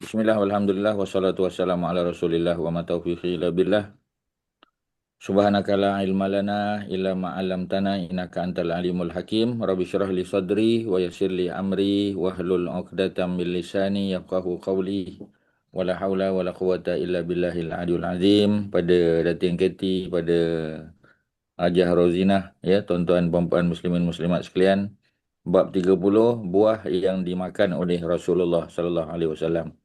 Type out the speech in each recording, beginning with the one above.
Bismillah, walhamdulillah, wassalatu wassalamu ala rasulillah wa ma taufiqi illa billah. Subhanaka la ilma lana illa ma 'allamtana innaka antal alimul hakim. Rabbi syrah li sadri wa yassir li amri wahlul 'uqdatam min lisani yafqahu qawli. Wala haula wala quwata illa billahil aliyul azim. Pada Datin Keti, pada Hajah Rozinah, ya, tuan-tuan puan-puan muslimin muslimat sekalian. Bab 30, buah yang dimakan oleh Rasulullah sallallahu alaihi wasallam.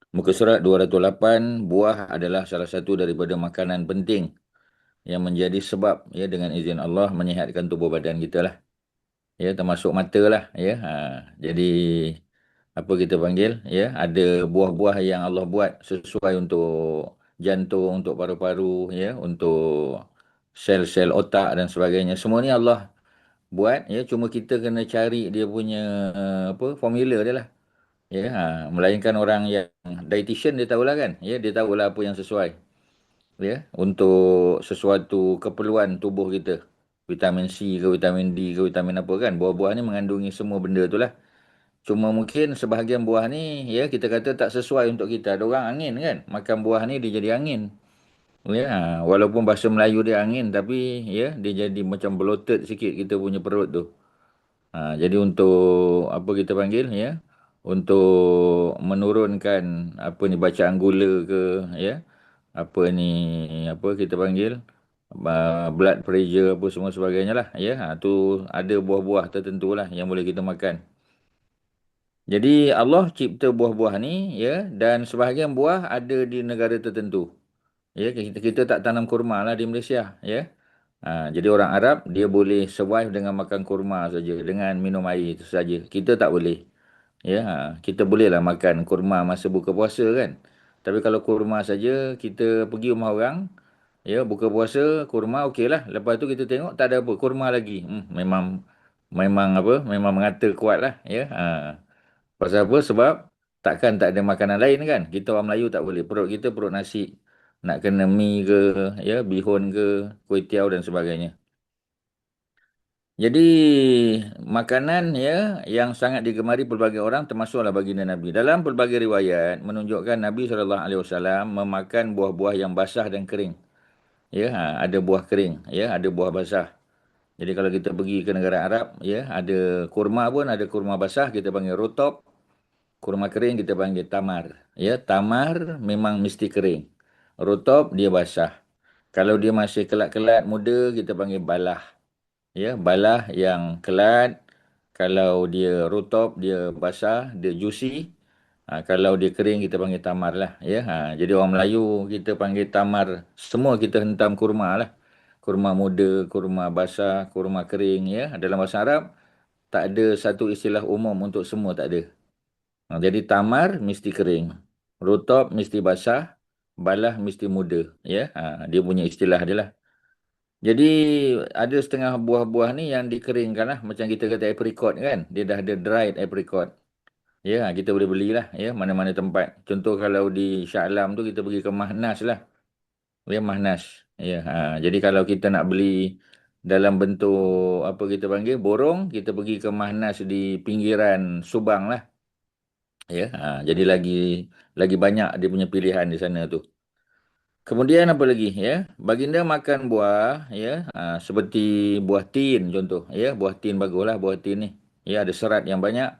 Muka surat 208, buah adalah salah satu daripada makanan penting yang menjadi sebab, ya, dengan izin Allah menyihatkan tubuh badan kita lah. Ya, termasuk mata lah. Ya, jadi apa kita panggil? Ya, ada buah-buah yang Allah buat sesuai untuk jantung, untuk paru-paru, ya, untuk sel-sel otak dan sebagainya. Semua ni Allah buat. Ya, cuma kita kena cari dia punya apa formula dia lah. Ya, melainkan orang yang dietitian dia tahulah kan. Ya, dia tahulah apa yang sesuai. Ya, untuk sesuatu keperluan tubuh kita. Vitamin C ke vitamin D ke vitamin apa kan. Buah-buah ni mengandungi semua benda tu lah. Cuma mungkin sebahagian buah ni, ya, kita kata tak sesuai untuk kita. Ada orang angin kan. Makan buah ni dia jadi angin. Ya, walaupun bahasa Melayu dia angin tapi ya dia jadi macam bloated sikit kita punya perut tu. Jadi untuk apa kita panggil, ya, untuk menurunkan apa ni bacaan gula ke, ya, apa ni, apa kita panggil, blood pressure apa semua sebagainya lah, ya, tu ada buah-buah tertentu lah yang boleh kita makan. Jadi Allah cipta buah-buah ni, ya, dan sebahagian buah ada di negara tertentu. Ya, kita tak tanam kurma lah di Malaysia, ya. Jadi orang Arab dia boleh survive dengan makan kurma saja, dengan minum air itu saja. Kita tak boleh. Ya, kita bolehlah makan kurma masa buka puasa kan. Tapi kalau kurma saja kita pergi rumah orang, ya, buka puasa kurma okeylah. Lepas tu kita tengok tak ada apa, kurma lagi. Memang memang apa? Memang mengata kuat lah, ya. Pasal apa? Sebab takkan tak ada makanan lain kan. Kita orang Melayu tak boleh. Perut kita perut nasi. Nak kena mi ke, ya, bihun ke, kuih tiaw dan sebagainya. Jadi makanan, ya, yang sangat digemari pelbagai orang termasuklah baginda Nabi. Dalam pelbagai riwayat menunjukkan Nabi SAW memakan buah-buah yang basah dan kering. Ya, ada buah kering, ya, ada buah basah. Jadi kalau kita pergi ke negara Arab, ya, ada kurma pun, ada kurma basah kita panggil rutop, kurma kering kita panggil tamar. Ya, tamar memang mesti kering. Rutop dia basah. Kalau dia masih kelat-kelat muda kita panggil balah. Ya, balah yang kelat. Kalau dia rutop, dia basah, dia juicy. Kalau dia kering kita panggil tamar lah. Ya, jadi orang Melayu kita panggil tamar. Semua kita hentam kurma lah. Kurma muda, kurma basah, kurma kering. Ya, dalam bahasa Arab tak ada satu istilah umum untuk semua, tak ada. Jadi tamar mesti kering, rutop mesti basah, balah mesti muda. Ya, dia punya istilah dia lah. Jadi ada setengah buah-buah ni yang dikeringkan lah. Macam kita kata apricot kan. Dia dah ada dried apricot. Ya, kita boleh belilah. Ya, mana-mana tempat. Contoh kalau di Shah Alam tu kita pergi ke Mahnas lah. Ya, Mahnas. Ya, jadi kalau kita nak beli dalam bentuk apa kita panggil borong, kita pergi ke Mahnas di pinggiran Subang lah. Ya, jadi lagi banyak dia punya pilihan di sana tu. Kemudian apa lagi, ya? Baginda makan buah, ya, seperti buah tin contoh, ya, buah tin baguslah buah tin ni. Ya, ada serat yang banyak.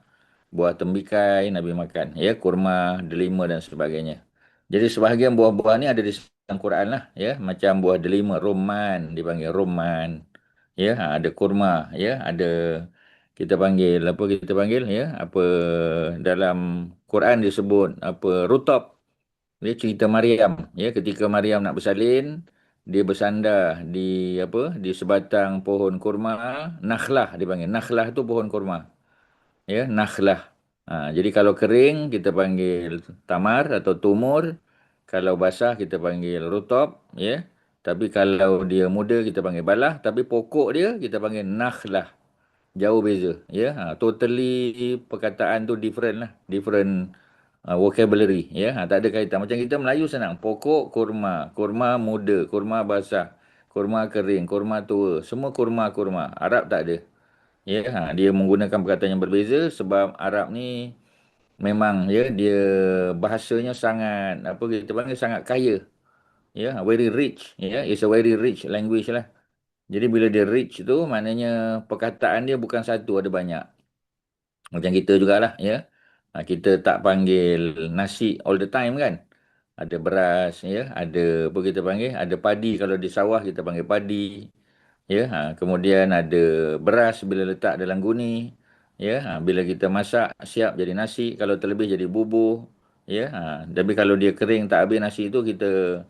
Buah tembikai Nabi makan, ya, kurma, delima dan sebagainya. Jadi sebahagian buah-buah ni ada di dalam Quran lah, ya, macam buah delima, rumman dipanggil rumman. Ya, ada kurma, ya, ada kita panggil apa kita panggil, ya, apa dalam Quran disebut apa rutab. Dia cerita Maryam, ya, ketika Maryam nak bersalin, dia bersandar di apa, di sebatang pohon kurma, nakhlah dipanggil. Nakhlah tu pohon kurma. Ya, nakhlah. Jadi kalau kering kita panggil tamar atau tumur, kalau basah kita panggil rutab, ya. Tapi kalau dia muda kita panggil balah, tapi pokok dia kita panggil nakhlah. Jauh beza, ya. Totally perkataan tu different lah, different vocabulary, ya. Tak ada kaitan. Macam kita Melayu senang. Pokok kurma, kurma muda, kurma basah, kurma kering, kurma tua, semua kurma-kurma. Arab tak ada. Ya, dia menggunakan perkataan yang berbeza sebab Arab ni memang ya dia bahasanya sangat apa kita panggil sangat kaya, ya, very rich, ya, it's a very rich language lah. Jadi bila dia rich tu maknanya perkataan dia bukan satu, ada banyak. Macam kita jugalah, ya. Kita tak panggil nasi all the time kan. Ada beras, ya. Ada apa kita panggil, ada padi, kalau di sawah kita panggil padi. Ya, kemudian ada beras bila letak dalam guni. Ya, bila kita masak siap jadi nasi, kalau terlebih jadi bubur. Ya, tapi kalau dia kering tak habis nasi itu, kita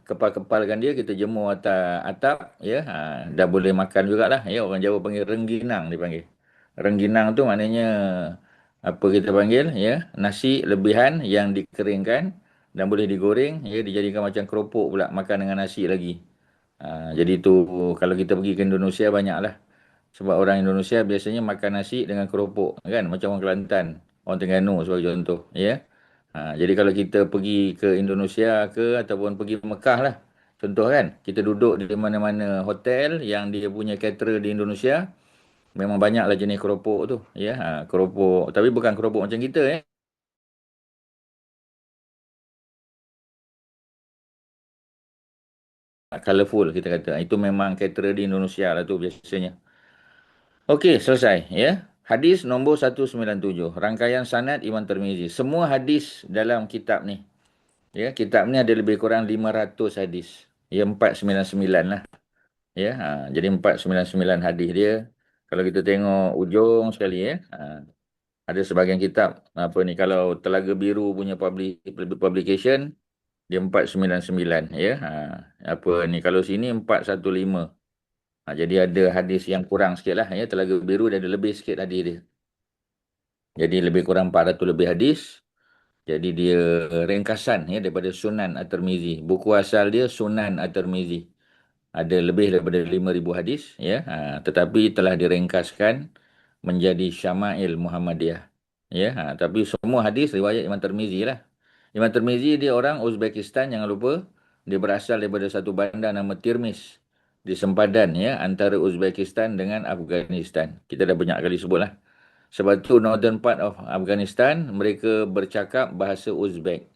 kepal-kepalkan dia, kita jemur atas atap, ya, dah boleh makan jugalah, ya. Orang Jawa panggil rengginang, dipanggil rengginang tu maknanya apa kita panggil, ya, nasi lebihan yang dikeringkan dan boleh digoreng, ya, dijadikan macam keropok pula, makan dengan nasi lagi. Jadi tu kalau kita pergi ke Indonesia banyaklah, sebab orang Indonesia biasanya makan nasi dengan keropok kan, macam orang Kelantan, orang Terengganu sebagai contoh, ya. Jadi kalau kita pergi ke Indonesia ke ataupun pergi Mekah lah, contoh kan, kita duduk di mana-mana hotel yang dia punya caterer di Indonesia, memang banyaklah jenis keropok tu, ya. Keropok, tapi bukan keropok macam kita, colourful kita kata. Itu memang caterer di Indonesia lah tu biasanya. Okey, selesai, ya. Hadis nombor 197, rangkaian sanad Imam Tirmizi. Semua hadis dalam kitab ni, ya, kitab ni ada lebih kurang 500 hadis. Ya, 499 lah. Ya, jadi 499 hadis dia. Kalau kita tengok ujung sekali, ya, ada sebahagian kitab apa ni, kalau Telaga Biru punya publication dia 499, ya. Apa ni, kalau sini 415. Jadi ada hadis yang kurang sikit lah, ya. Telaga Biru dia ada lebih sikit hadis dia. Jadi lebih kurang 400 lebih hadis. Jadi dia ringkasan, ya, daripada Sunan At-Tirmizi. Buku asal dia Sunan At-Tirmizi. Ada lebih daripada 5,000 hadis, ya. Tetapi telah diringkaskan menjadi Syama'il Muhammadiyah. Ya, tapi semua hadis riwayat Imam Tirmizi lah. Imam Tirmizi dia orang Uzbekistan, jangan lupa. Dia berasal daripada satu bandar nama Tirmiz di sempadan, ya, antara Uzbekistan dengan Afghanistan. Kita dah banyak kali sebut lah. Sebab tu northern part of Afghanistan mereka bercakap bahasa Uzbek.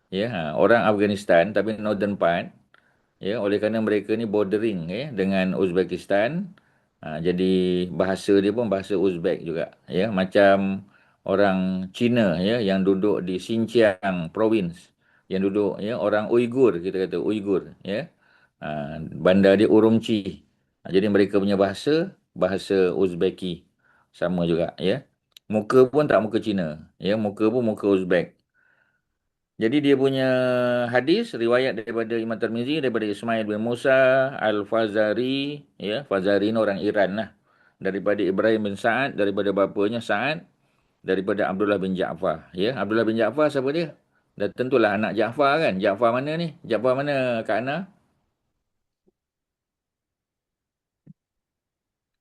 Ya, orang Afghanistan tapi northern part, ya, oleh kerana mereka ni bordering, ya, dengan Uzbekistan, jadi bahasa dia pun bahasa Uzbek juga, ya, macam orang Cina, ya, yang duduk di Xinjiang province, yang duduk, ya, orang Uyghur, kita kata Uyghur, ya. Bandar dia Urumqi. Jadi mereka punya bahasa bahasa Uzbeki sama juga, ya. Muka pun tak muka Cina, ya, muka pun muka Uzbek. Jadi dia punya hadis riwayat daripada Imam Tirmizi, daripada Ismail bin Musa Al-Fazari, ya, Fazari ni orang Iran lah. Daripada Ibrahim bin Sa'ad, daripada bapanya Sa'ad, daripada Abdullah bin Ja'far. Ya, Abdullah bin Ja'far siapa dia? Dah tentulah anak Ja'far kan. Ja'far mana ni? Ja'far mana Kak Ana?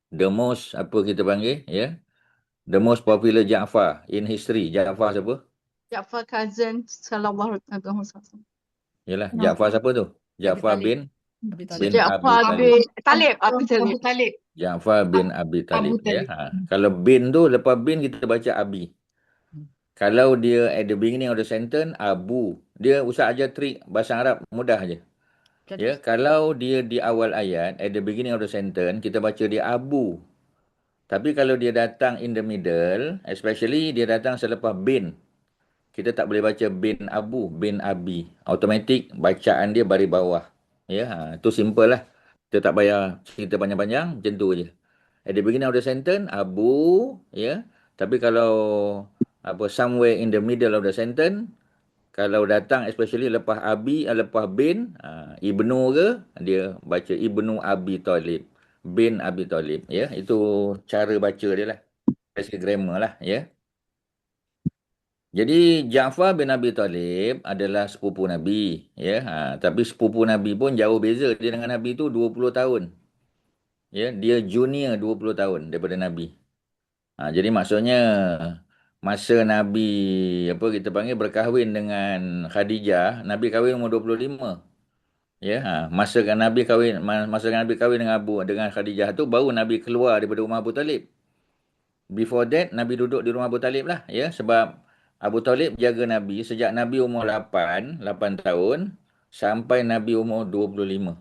The most apa kita panggil, ya? The most popular Ja'far in history. Ja'far siapa? Ja'far cousin Sallallahu Alaihi Wasallam. Yalah, Nama Ja'far siapa tu? Abi Ja'far Talib. bin Abi Talib. bin Abi Ja'far Talib. bin Talib, Abu Talib. Abu Talib. Ja'far bin Abi Talib, Abu ya. Talib. Kalau bin tu, lepas bin kita baca Abi. Kalau dia at the beginning of the sentence, Abu. Dia Ustaz ajar trik bahasa Arab mudah je. Ya, kalau dia di awal ayat, at the beginning of the sentence, kita baca dia Abu. Tapi kalau dia datang in the middle, especially dia datang selepas bin, kita tak boleh baca bin Abu, bin Abi. Automatik bacaan dia baris bawah. Ya, tu simple lah. Kita tak payah cerita panjang-panjang, macam tu je. At the beginning of the sentence, Abu, ya. Tapi kalau apa somewhere in the middle of the sentence, kalau datang especially lepas Abi, lepas bin, Ibnu ke, dia baca Ibnu Abi Talib. Bin Abi Talib, ya. Itu cara baca dia lah. Basic grammar lah, ya. Jadi Ja'far bin Abi Talib adalah sepupu Nabi, ya. Tapi sepupu Nabi pun jauh beza dia dengan Nabi tu 20 tahun. Ya, dia junior 20 tahun daripada Nabi. Jadi maksudnya masa Nabi apa kita panggil berkahwin dengan Khadijah, Nabi kahwin umur 25. Ya, masa Nabi kahwin dengan Khadijah tu baru Nabi keluar daripada rumah Abu Talib. Before that Nabi duduk di rumah Abu Talib lah, ya, sebab Abu Talib jaga Nabi sejak Nabi umur 8 tahun sampai Nabi umur 25.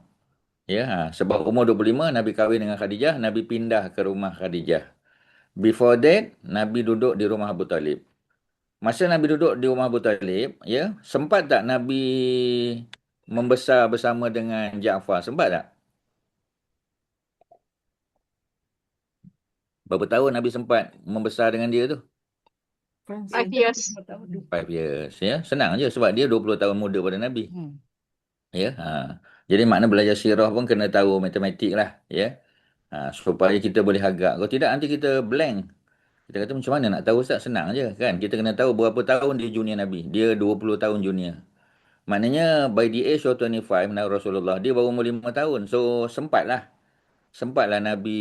Ya, sebab umur 25 Nabi kahwin dengan Khadijah, Nabi pindah ke rumah Khadijah. Before that, Nabi duduk di rumah Abu Talib. Masa Nabi duduk di rumah Abu Talib, ya, sempat tak Nabi membesar bersama dengan Ja'far? Sempat tak? Berapa tahun Nabi sempat membesar dengan dia tu? 5 years. 5 years, ya. Senang je sebab dia 20 tahun muda pada Nabi. Ya, jadi makna belajar sirah pun kena tahu matematik lah, ya. Supaya kita boleh agak. Kalau tidak nanti kita blank. Kita kata macam mana nak tahu Ustaz? Senang je kan. Kita kena tahu berapa tahun dia junior Nabi. Dia 20 tahun junior. Maknanya by the age of 25 Nabi Rasulullah dia baru umur 5 tahun. So sempatlah Nabi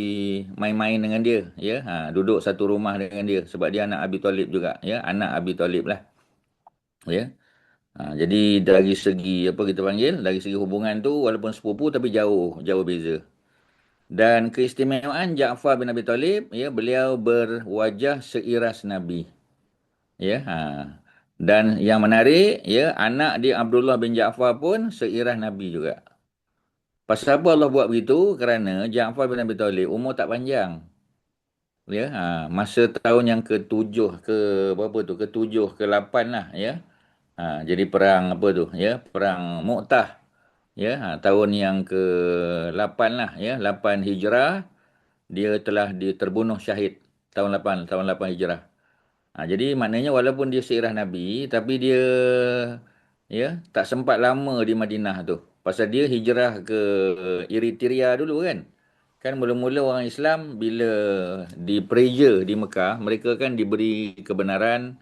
main-main dengan dia, ya. Duduk satu rumah dengan dia sebab dia anak Abi Talib juga, ya. Anak Abi Talib lah, ya. Jadi dari segi apa kita panggil, dari segi hubungan tu walaupun sepupu tapi jauh beza. Dan keistimewaan Ja'far bin Abi Talib, ya, beliau berwajah seiras Nabi, ya. Dan yang menarik, ya, anak dia Abdullah bin Ja'far pun seiras Nabi juga. Pasal apa Allah buat begitu? Kerana Ja'far bin Abi Talib umur tak panjang. Ya, masa tahun yang ke-7 ke berapa tu? Ke-7 ke-8 lah, ya. Jadi perang apa tu? Ya, perang Mu'tah. Ya, tahun yang ke-8 lah, ya, 8 Hijrah dia telah terbunuh syahid tahun 8 Hijrah. Jadi maknanya walaupun dia seirah Nabi tapi dia, ya, tak sempat lama di Madinah tu. Pasal dia hijrah ke Eritrea dulu kan. Kan mula-mula orang Islam bila di pressure di Mekah, mereka kan diberi kebenaran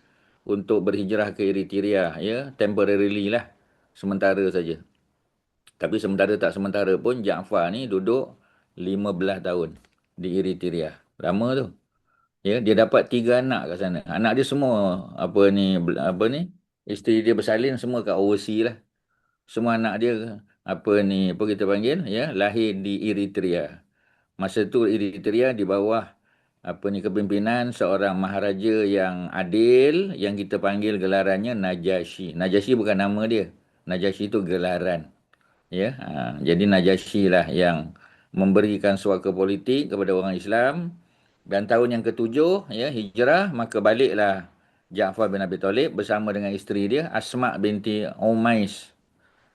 untuk berhijrah ke Eritrea, ya, temporarily lah. Sementara saja. Tapi sementara tak sementara pun Ja'far ni duduk 15 tahun di Eritrea. Lama tu. Ya, dia dapat 3 anak kat sana. Anak dia semua isteri dia bersalin semua kat overseas lah. Semua anak dia apa kita panggil, ya, lahir di Eritrea. Masa tu Eritrea di bawah kepimpinan seorang maharaja yang adil yang kita panggil gelarannya Najasyi. Najasyi bukan nama dia. Najasyi itu gelaran. Ya, jadi Najasyi lah yang memberikan suaka politik kepada orang Islam. Dan tahun yang ke-7, ya, hijrah, maka baliklah Ja'far bin Abi Talib bersama dengan isteri dia Asma binti Umais.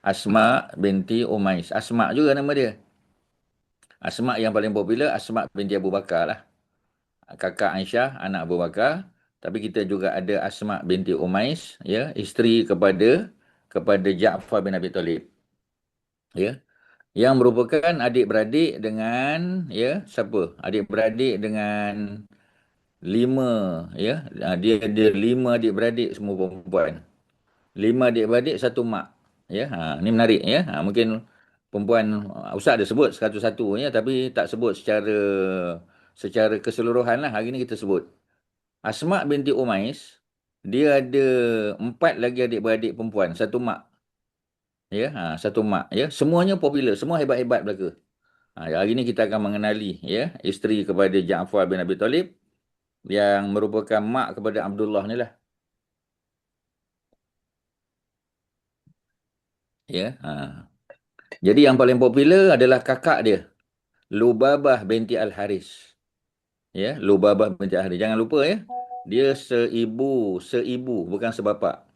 Asma binti Umais. Asma juga nama dia. Asma yang paling popular Asma binti Abu Bakar lah. Kakak Aisyah, anak Abu Bakar. Tapi kita juga ada Asma binti Umais, ya, isteri kepada Ja'far bin Abi Talib. Ya, yang merupakan adik-beradik dengan, ya, siapa? Adik-beradik dengan 5, ya. Dia ada 5 adik-beradik semua perempuan. 5 adik-beradik, satu mak. Ya, ni menarik, ya. Mungkin perempuan Ustaz ada sebut satu-satu, ya, tapi tak sebut secara keseluruhan lah. Hari ni kita sebut. Asma binti Umais, dia ada 4 lagi adik-beradik perempuan, satu mak. Ya, satu mak, ya. Semuanya popular, semua hebat-hebat belaka. Hari ini kita akan mengenali, ya, isteri kepada Ja'far bin Abi Talib yang merupakan mak kepada Abdullah ni lah. Ya, jadi yang paling popular adalah kakak dia, Lubabah binti Al-Haris. Ya, Lubabah binti Al-Haris. Jangan lupa, ya. Dia seibu bukan sebapa.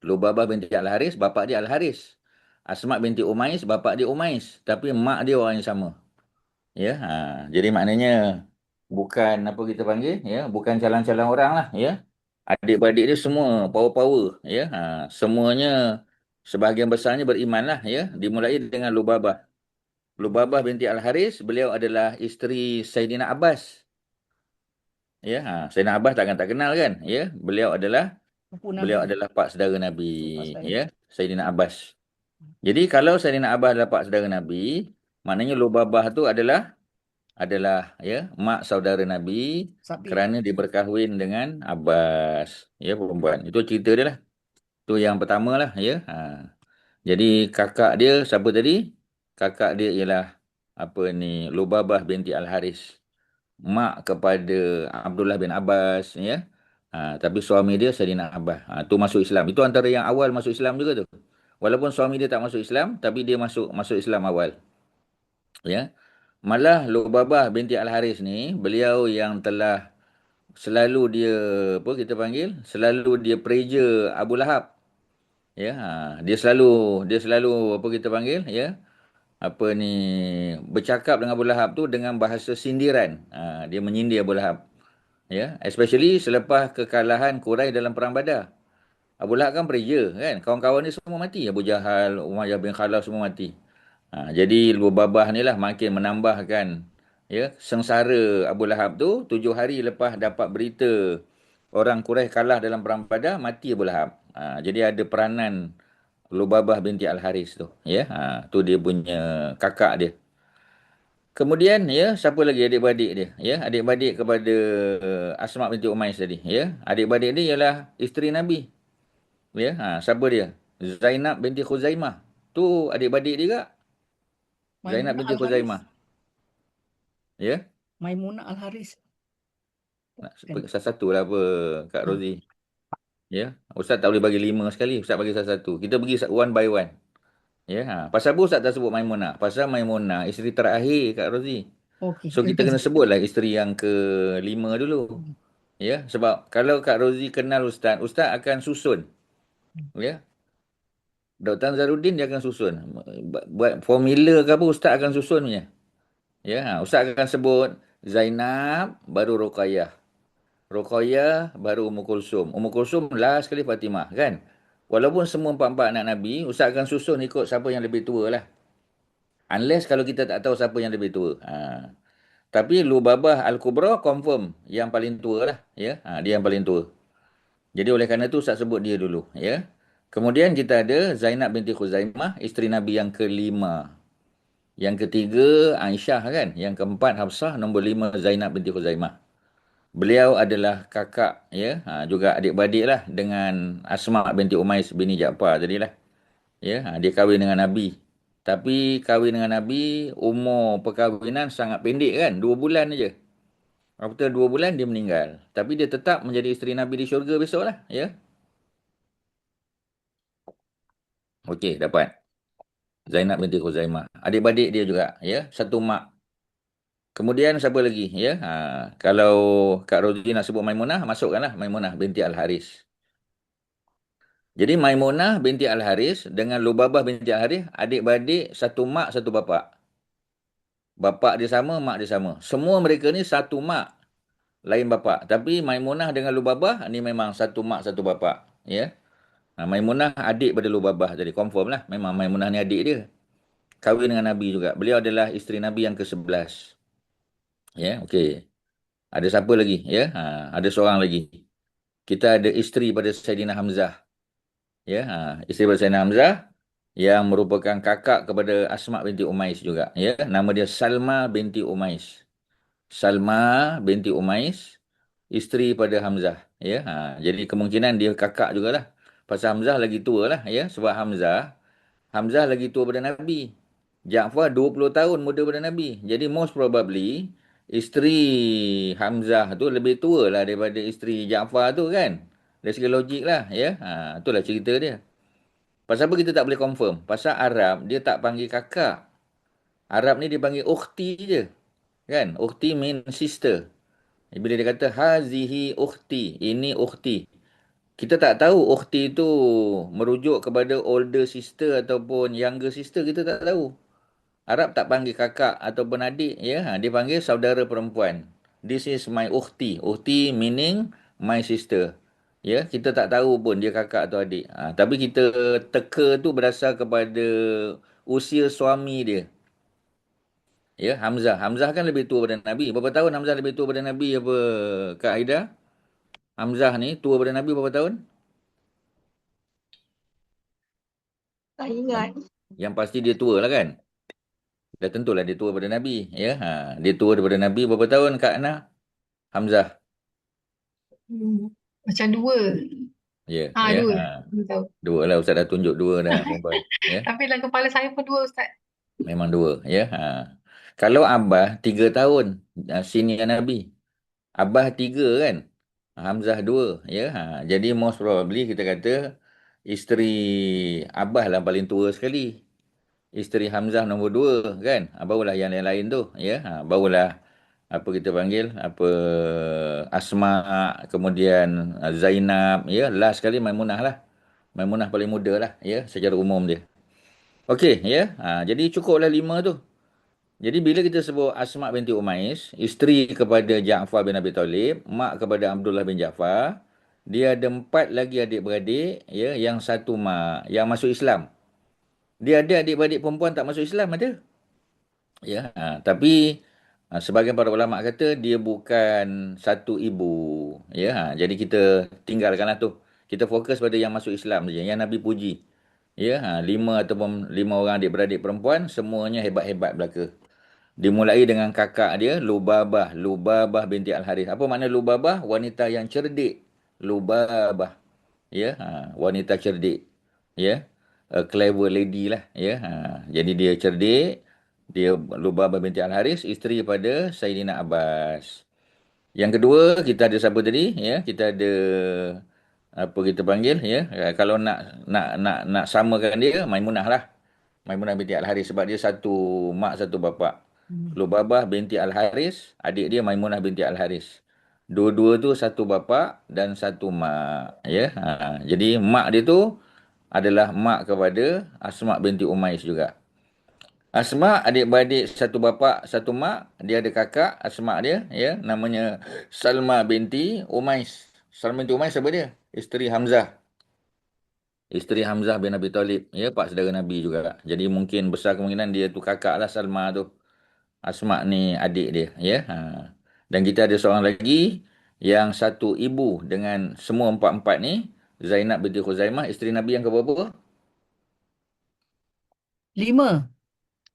Lubabah binti Al-Haris, bapa dia Al-Haris. Asma binti Umais, bapa dia Umais, tapi mak dia orang yang sama. Ya, jadi maknanya bukan apa kita panggil, ya, bukan calon-calon orang lah, ya. Adik-beradik dia semua power-power, ya. Semuanya sebahagian besarnya beriman lah, ya. Dimulai dengan Lubabah. Lubabah binti Al-Haris, beliau adalah isteri Saidina Abbas. Ya, Saidina Abbas takkan tak kenal kan, ya. Beliau adalah pak saudara Nabi, ya, Saidina Abbas. Jadi kalau Saidina Abbas adalah pak saudara Nabi, maknanya Lubabah tu adalah, ya, mak saudara Nabi kerana dia berkahwin dengan Abbas, ya, perempuan. Itu cerita dia lah. Itu yang pertama lah, ya. Jadi kakak dia siapa tadi? Kakak dia ialah Lubabah binti Al-Haris. Mak kepada Abdullah bin Abbas, ya. Tapi suami dia Saidina Abbas. Tu masuk Islam. Itu antara yang awal masuk Islam juga tu. Walaupun suami dia tak masuk Islam, tapi dia masuk masuk Islam awal. Ya. Malah Lubabah binti Al-Haris ni, beliau yang telah selalu dia, apa kita panggil, selalu dia preja Abu Lahab. Ya, dia selalu apa kita panggil, ya, apa ni, bercakap dengan Abu Lahab tu dengan bahasa sindiran. Dia menyindir Abu Lahab. Ya, especially selepas kekalahan Quraisy dalam perang Badar. Abu Lahab kan preja kan, kawan-kawan dia semua mati. Abu Jahal, Umayyah bin Khalaf semua mati. Jadi Lubabah ni lah makin menambahkan, ya, sengsara Abu Lahab tu. 7 hari lepas dapat berita orang Quraisy kalah dalam perang Badar, mati Abu Lahab. Jadi ada peranan Lubabah binti Al-Haris tu, ya. Tu dia punya kakak dia. Kemudian, ya, siapa lagi adik-beradik dia? Ya, adik-beradik kepada Asma binti Umais tadi, ya. Adik-beradik dia ialah isteri Nabi. Ya, siapa dia? Zainab binti Khuzaimah. Tu adik-beradik dia kak. Zainab Maimunah binti Al-Haris. Khuzaimah. Ya. Maimunah Al-Haris. Kan? Salah satu lah apa, Kak Ah, Rozi. Ya. Ustaz tak boleh bagi 5 sekali. Ustaz bagi salah satu. Kita pergi one by one. Ya. Pasal apa Ustaz tak sebut Maimunah? Pasal Maimunah isteri terakhir Kak Rozi. Okey. So kita kena sebutlah isteri yang ke-5 dulu. Ya. Sebab kalau Kak Rozi kenal Ustaz, Ustaz akan susun. Ya. Dr. Zaruddin dia akan susun. Buat formula ke apa, Ustaz akan susun punya. Ya. Ustaz akan sebut Zainab baru Ruqayyah. Ruqayyah baru Ummu Kulsum. Ummu Kulsum last sekali Fatimah kan. Walaupun semua empat-empat anak Nabi, Ustaz akan susun ikut siapa yang lebih tua lah. Unless kalau kita tak tahu siapa yang lebih tua. Tapi Lubabah Al-Kubra confirm yang paling tua lah. Ya. Dia yang paling tua. Jadi oleh kerana itu Ustaz sebut dia dulu. Ya. Kemudian kita ada Zainab binti Khuzaimah, isteri Nabi yang ke-5. Yang ketiga Aisyah kan. Yang keempat Hafsah. Nombor 5 Zainab binti Khuzaimah. Beliau adalah kakak, ya, juga adik-beradik lah dengan Asma binti Umais bini Ja'far tadilah. Ya, dia kahwin dengan Nabi. Tapi kahwin dengan Nabi, umur perkahwinan sangat pendek kan, 2 bulan aja. After 2 bulan dia meninggal. Tapi dia tetap menjadi isteri Nabi di syurga besok lah, ya. Okey, dapat. Zainab binti Khuzaimah. Adik-beradik dia juga, ya, satu mak. Kemudian siapa lagi, ya? Kalau Kak Rozi nak sebut Maimunah, masukkanlah Maimunah binti Al-Haris. Jadi Maimunah binti Al-Haris dengan Lubabah binti Al-Haris, adik-beradik, satu mak, satu bapa. Bapa dia sama, mak dia sama. Semua mereka ni satu mak, lain bapa. Tapi Maimunah dengan Lubabah ni memang satu mak, satu bapa. Ya. Maimunah adik pada Lubabah tadi, confirm lah. Memang Maimunah ni adik dia. Kahwin dengan Nabi juga. Beliau adalah isteri Nabi yang ke-11. Ya, okey. Ada siapa lagi? Ya, ada seorang lagi. Kita ada isteri pada Saidina Hamzah. Ya, isteri pada Saidina Hamzah yang merupakan kakak kepada Asma binti Umais juga. Ya, nama dia Salma binti Umais. Salma binti Umais, isteri pada Hamzah. Ya, jadi kemungkinan dia kakak jugalah. Pasal Hamzah lagi tua lah. Ya, sebab Hamzah lagi tua pada Nabi. Ja'far 20 tahun muda pada Nabi. Jadi most probably isteri Hamzah tu lebih tua lah daripada isteri Ja'far tu kan. Dari segi logik lah. Ya, itulah cerita dia. Pasal apa kita tak boleh confirm? Pasal Arab dia tak panggil kakak. Arab ni dia panggil ukhti je. Kan? Ukhti mean sister. Bila dia kata hazihi ukhti, ini ukhti. Kita tak tahu ukhti itu merujuk kepada older sister ataupun younger sister, kita tak tahu. Arab tak panggil kakak ataupun adik, ya, dia panggil saudara perempuan. This is my ukhti. Ukhti meaning my sister. Ya, kita tak tahu pun dia kakak atau adik. Tapi kita teka tu berdasar kepada usia suami dia. Ya, Hamzah. Hamzah kan lebih tua pada Nabi. Berapa tahun Hamzah lebih tua pada Nabi apa, Kak Aida? Hamzah ni tua pada Nabi berapa tahun? Tak ingat. Yang pasti dia tua lah kan? Dah tentulah dia tua pada Nabi. Ya, dia tua daripada Nabi berapa tahun Kak Ana? Hamzah. Macam dua. Ya, ya. Dua. Belum tahu. Dua lah, Ustaz dah tunjuk dua dah. Ya, Tapi dalam kepala saya pun dua, Ustaz. memang dua. Ya, kalau Abah 3 tahun senior Nabi. Abah 3 kan? Hamzah 2, ya. Jadi most probably kita kata isteri Abbas lah paling tua sekali. Isteri Hamzah nombor 2 kan. Barulah yang lain-lain tu, ya. Barulah apa kita panggil, apa Asma, kemudian Zainab, ya. Last sekali Maimunah lah. Maimunah paling muda lah, ya, secara umum dia. Okey, ya. Jadi cukuplah 5 tu. Jadi bila kita sebut Asma binti Umais, isteri kepada Ja'far bin Abi Talib, mak kepada Abdullah bin Ja'far, dia ada 4 lagi adik-beradik, ya, yang satu mak yang masuk Islam. Dia ada adik-beradik perempuan tak masuk Islam ada. Ya, tapi sebagian para ulama kata dia bukan satu ibu. Ya, jadi kita tinggalkanlah tu. Kita fokus pada yang masuk Islam saja, yang Nabi puji. Ya, 5 ataupun 5 orang adik-beradik perempuan semuanya hebat-hebat belaka. Dimulai dengan kakak dia, Lubabah. Lubabah binti Al-Harith. Apa makna Lubabah? Wanita yang cerdik. Lubabah. Ya, wanita cerdik. Ya, a clever lady lah. Ya, jadi dia cerdik. Dia Lubabah binti Al-Harith, isteri pada Sayyidina Abbas. Yang kedua, kita ada siapa tadi? Ya, kita ada apa kita panggil, ya. Kalau nak samakan dia, Maimunah lah. Maimunah binti Al-Haris sebab dia satu mak satu bapa. Lubabah binti Al-Haris, adik dia Maimunah binti Al-Haris. Dua-dua tu satu bapa dan satu mak, ya. Jadi mak dia tu adalah mak kepada Asma binti Umais juga. Asma adik-beradik satu bapa satu mak, dia ada kakak Asma dia, ya, namanya Salma binti Umais. Salma binti Umais siapa dia? Isteri Hamzah. Isteri Hamzah bin Abi Talib, ya, pak saudara Nabi juga. Jadi mungkin besar kemungkinan dia tu kakak lah Salma tu. Asma ni adik dia, ya. Dan kita ada seorang lagi yang satu ibu dengan semua empat-empat ni, Zainab binti Khuzaimah, isteri Nabi yang keberapa? 5.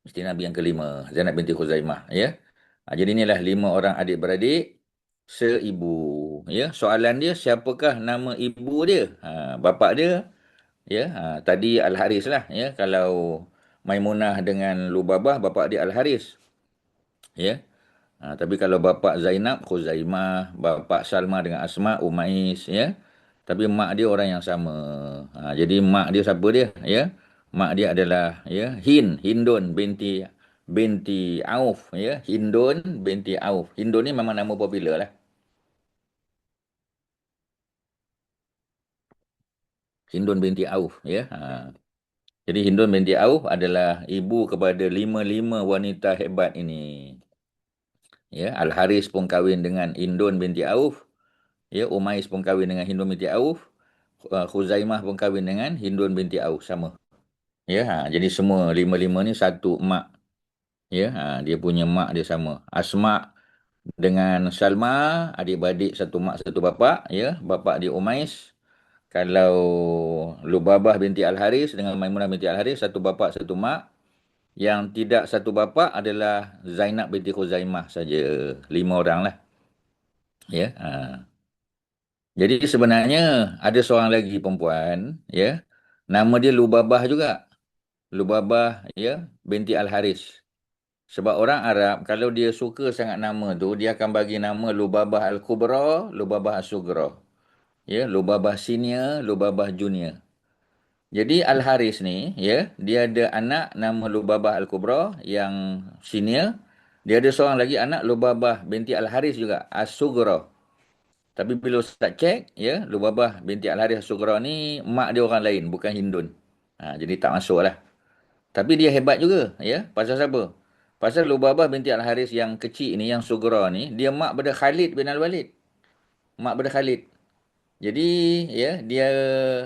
Isteri Nabi yang kelima, Zainab binti Khuzaimah, ya. Jadi inilah 5 orang adik-beradik seibu, ya. Soalan dia, siapakah nama ibu dia? Bapa dia, ya. Tadi Al-Haris lah, ya. Kalau Maimunah dengan Lubabah, bapa dia Al-Haris, ya. Tapi kalau bapa Zainab, Khuzaimah, bapa Salma dengan Asma, Umais, ya. Tapi mak dia orang yang sama. Jadi mak dia siapa dia, ya? Mak dia adalah, ya, Hindun binti Auf, ya. Hindun binti Auf. Hindun ni memang nama popular lah. Hindun binti Auf, ya. Jadi Hindun binti Auf adalah ibu kepada 5 wanita hebat ini. Ya, Al-Haris pun kahwin dengan Hindun binti Auf. Ya, Umais pun kahwin dengan Hindun binti Auf. Khuzaimah pun kahwin dengan Hindun binti Auf, sama. Ya, jadi semua 5 ni satu mak. Ya, dia punya mak dia sama. Asma dengan Salma, adik-beradik satu mak satu bapa, ya. Bapa dia Umais. Kalau Lubabah binti Al-Haris dengan Maimunah binti Al-Haris, satu bapa satu mak. Yang tidak satu bapa adalah Zainab binti Khuzaimah saja. 5 orang lah. Ya, jadi sebenarnya ada seorang lagi perempuan, ya. Nama dia Lubabah juga. Lubabah, ya, binti Al-Haris. Sebab orang Arab kalau dia suka sangat nama tu, dia akan bagi nama Lubabah Al-Kubra, Lubabah As-Sugra. Ya, Lubabah Senior, Lubabah Junior. Jadi Al-Haris ni, ya, dia ada anak nama Lubabah Al-Kubra yang senior. Dia ada seorang lagi anak Lubabah binti Al-Haris juga, As-Sugra. Tapi bila Ustaz cek, ya, Lubabah binti Al-Harith As-Sugra ni mak dia orang lain, bukan Hindun. Jadi tak masuk lah. Tapi dia hebat juga, ya. Pasal siapa? Pasal Lubabah binti Al-Harith yang kecil ni, yang Sugra ni, dia mak pada Khalid bin Al-Walid. Mak pada Khalid. Jadi, ya, dia